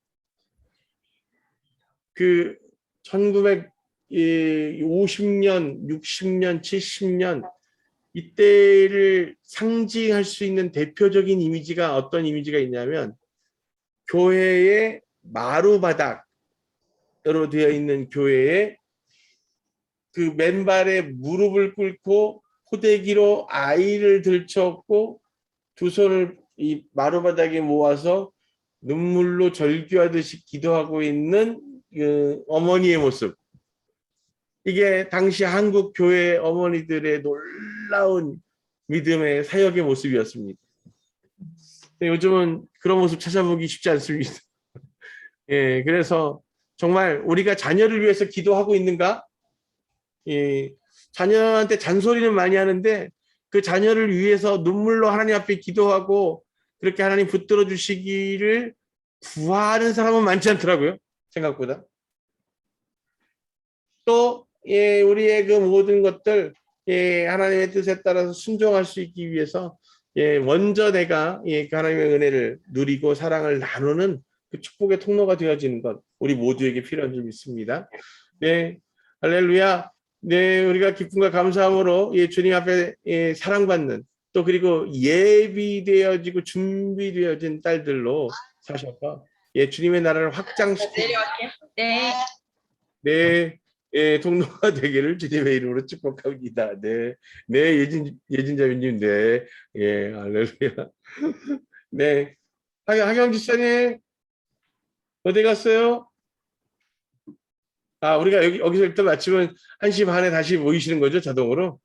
그 1950년, 60년, 70년 이때를 상징할 수 있는 대표적인 이미지가 어떤 이미지가 있냐면 교회의 마루바닥으로 되어 있는 교회에 그 맨발에 무릎을 꿇고 호대기로 아이를 들쳐업고 두 손을 이 마루바닥에 모아서 눈물로 절규하듯이 기도하고 있는 그 어머니의 모습. 이게 당시 한국 교회 어머니들의 놀라운 믿음의 사역의 모습이었습니다. 요즘은 그런 모습 찾아보기 쉽지 않습니다. 그래서 정말 우리가 자녀를 위해서 기도하고 있는가? 자녀한테 잔소리는 많이 하는데 그 자녀를 위해서 눈물로 하나님 앞에 기도하고 그렇게 하나님 붙들어 주시기를 구하는 사람은 많지 않더라고요. 생각보다. 또 우리의 그 모든 것들 하나님의 뜻에 따라서 순종할 수 있기 위해서 먼저 내가 하나님의 은혜를 누리고 사랑을 나누는 그 축복의 통로가 되어지는 것 우리 모두에게 필요한 줄 믿습니다. 할렐루야. 우리가 기쁨과 감사함으로 주님 앞에 사랑받는 또 그리고 예비되어지고 준비되어진 딸들로 사셔서 주님의 나라를 확장시키고 통로가 되기를 주님의 이름으로 축복합니다. 예진 자매님, 할렐루야. 하경 집사님, 어디 갔어요? 아, 우리가 여기서 일단 마치면 1시 반에 다시 모이시는 거죠, 자동으로?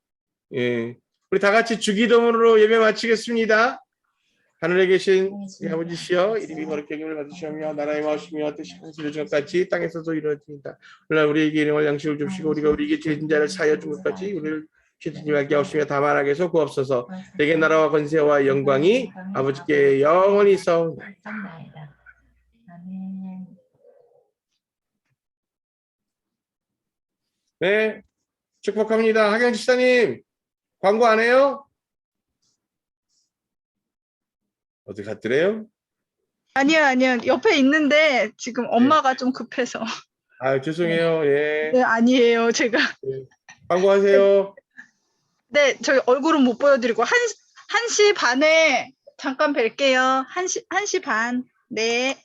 예. 우리 다 같이 주기도문으로 예배 마치겠습니다. 하늘에 계신 우리 아버지시여, 이름이 거룩히 여김을 받으시오며 나라의 마으시며 뜻이 하늘에서 이루어진 것 같이 땅에서도 이루어집니다. 오늘 우리에게 일용할 양식을 주시고 우리가 우리에게 죄진 자를 사하여 준 것 같이 우리를 죄짓지 말게 하옵시며 다만 악에서 구하옵소서. 내게 나라와 권세와 영광이 아버지께 영원히 있사옵나이다. 아멘. 네, 축복합니다. 하경 집사님, 광고 안 해요? 어디 갔더래요? 아니요. 옆에 있는데 지금 엄마가 좀 급해서. 아, 죄송해요. 예. 네, 아니에요. 제가. 예. 광고하세요. 네, 저희 얼굴은 못 보여드리고 1시 반에 잠깐 뵐게요. 1시 반. 네.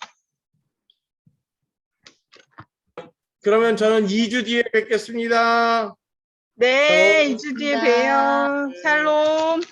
그러면 저는 2주 뒤에 뵙겠습니다. 네, 2주 뒤에 봬요. 네. 샬롬.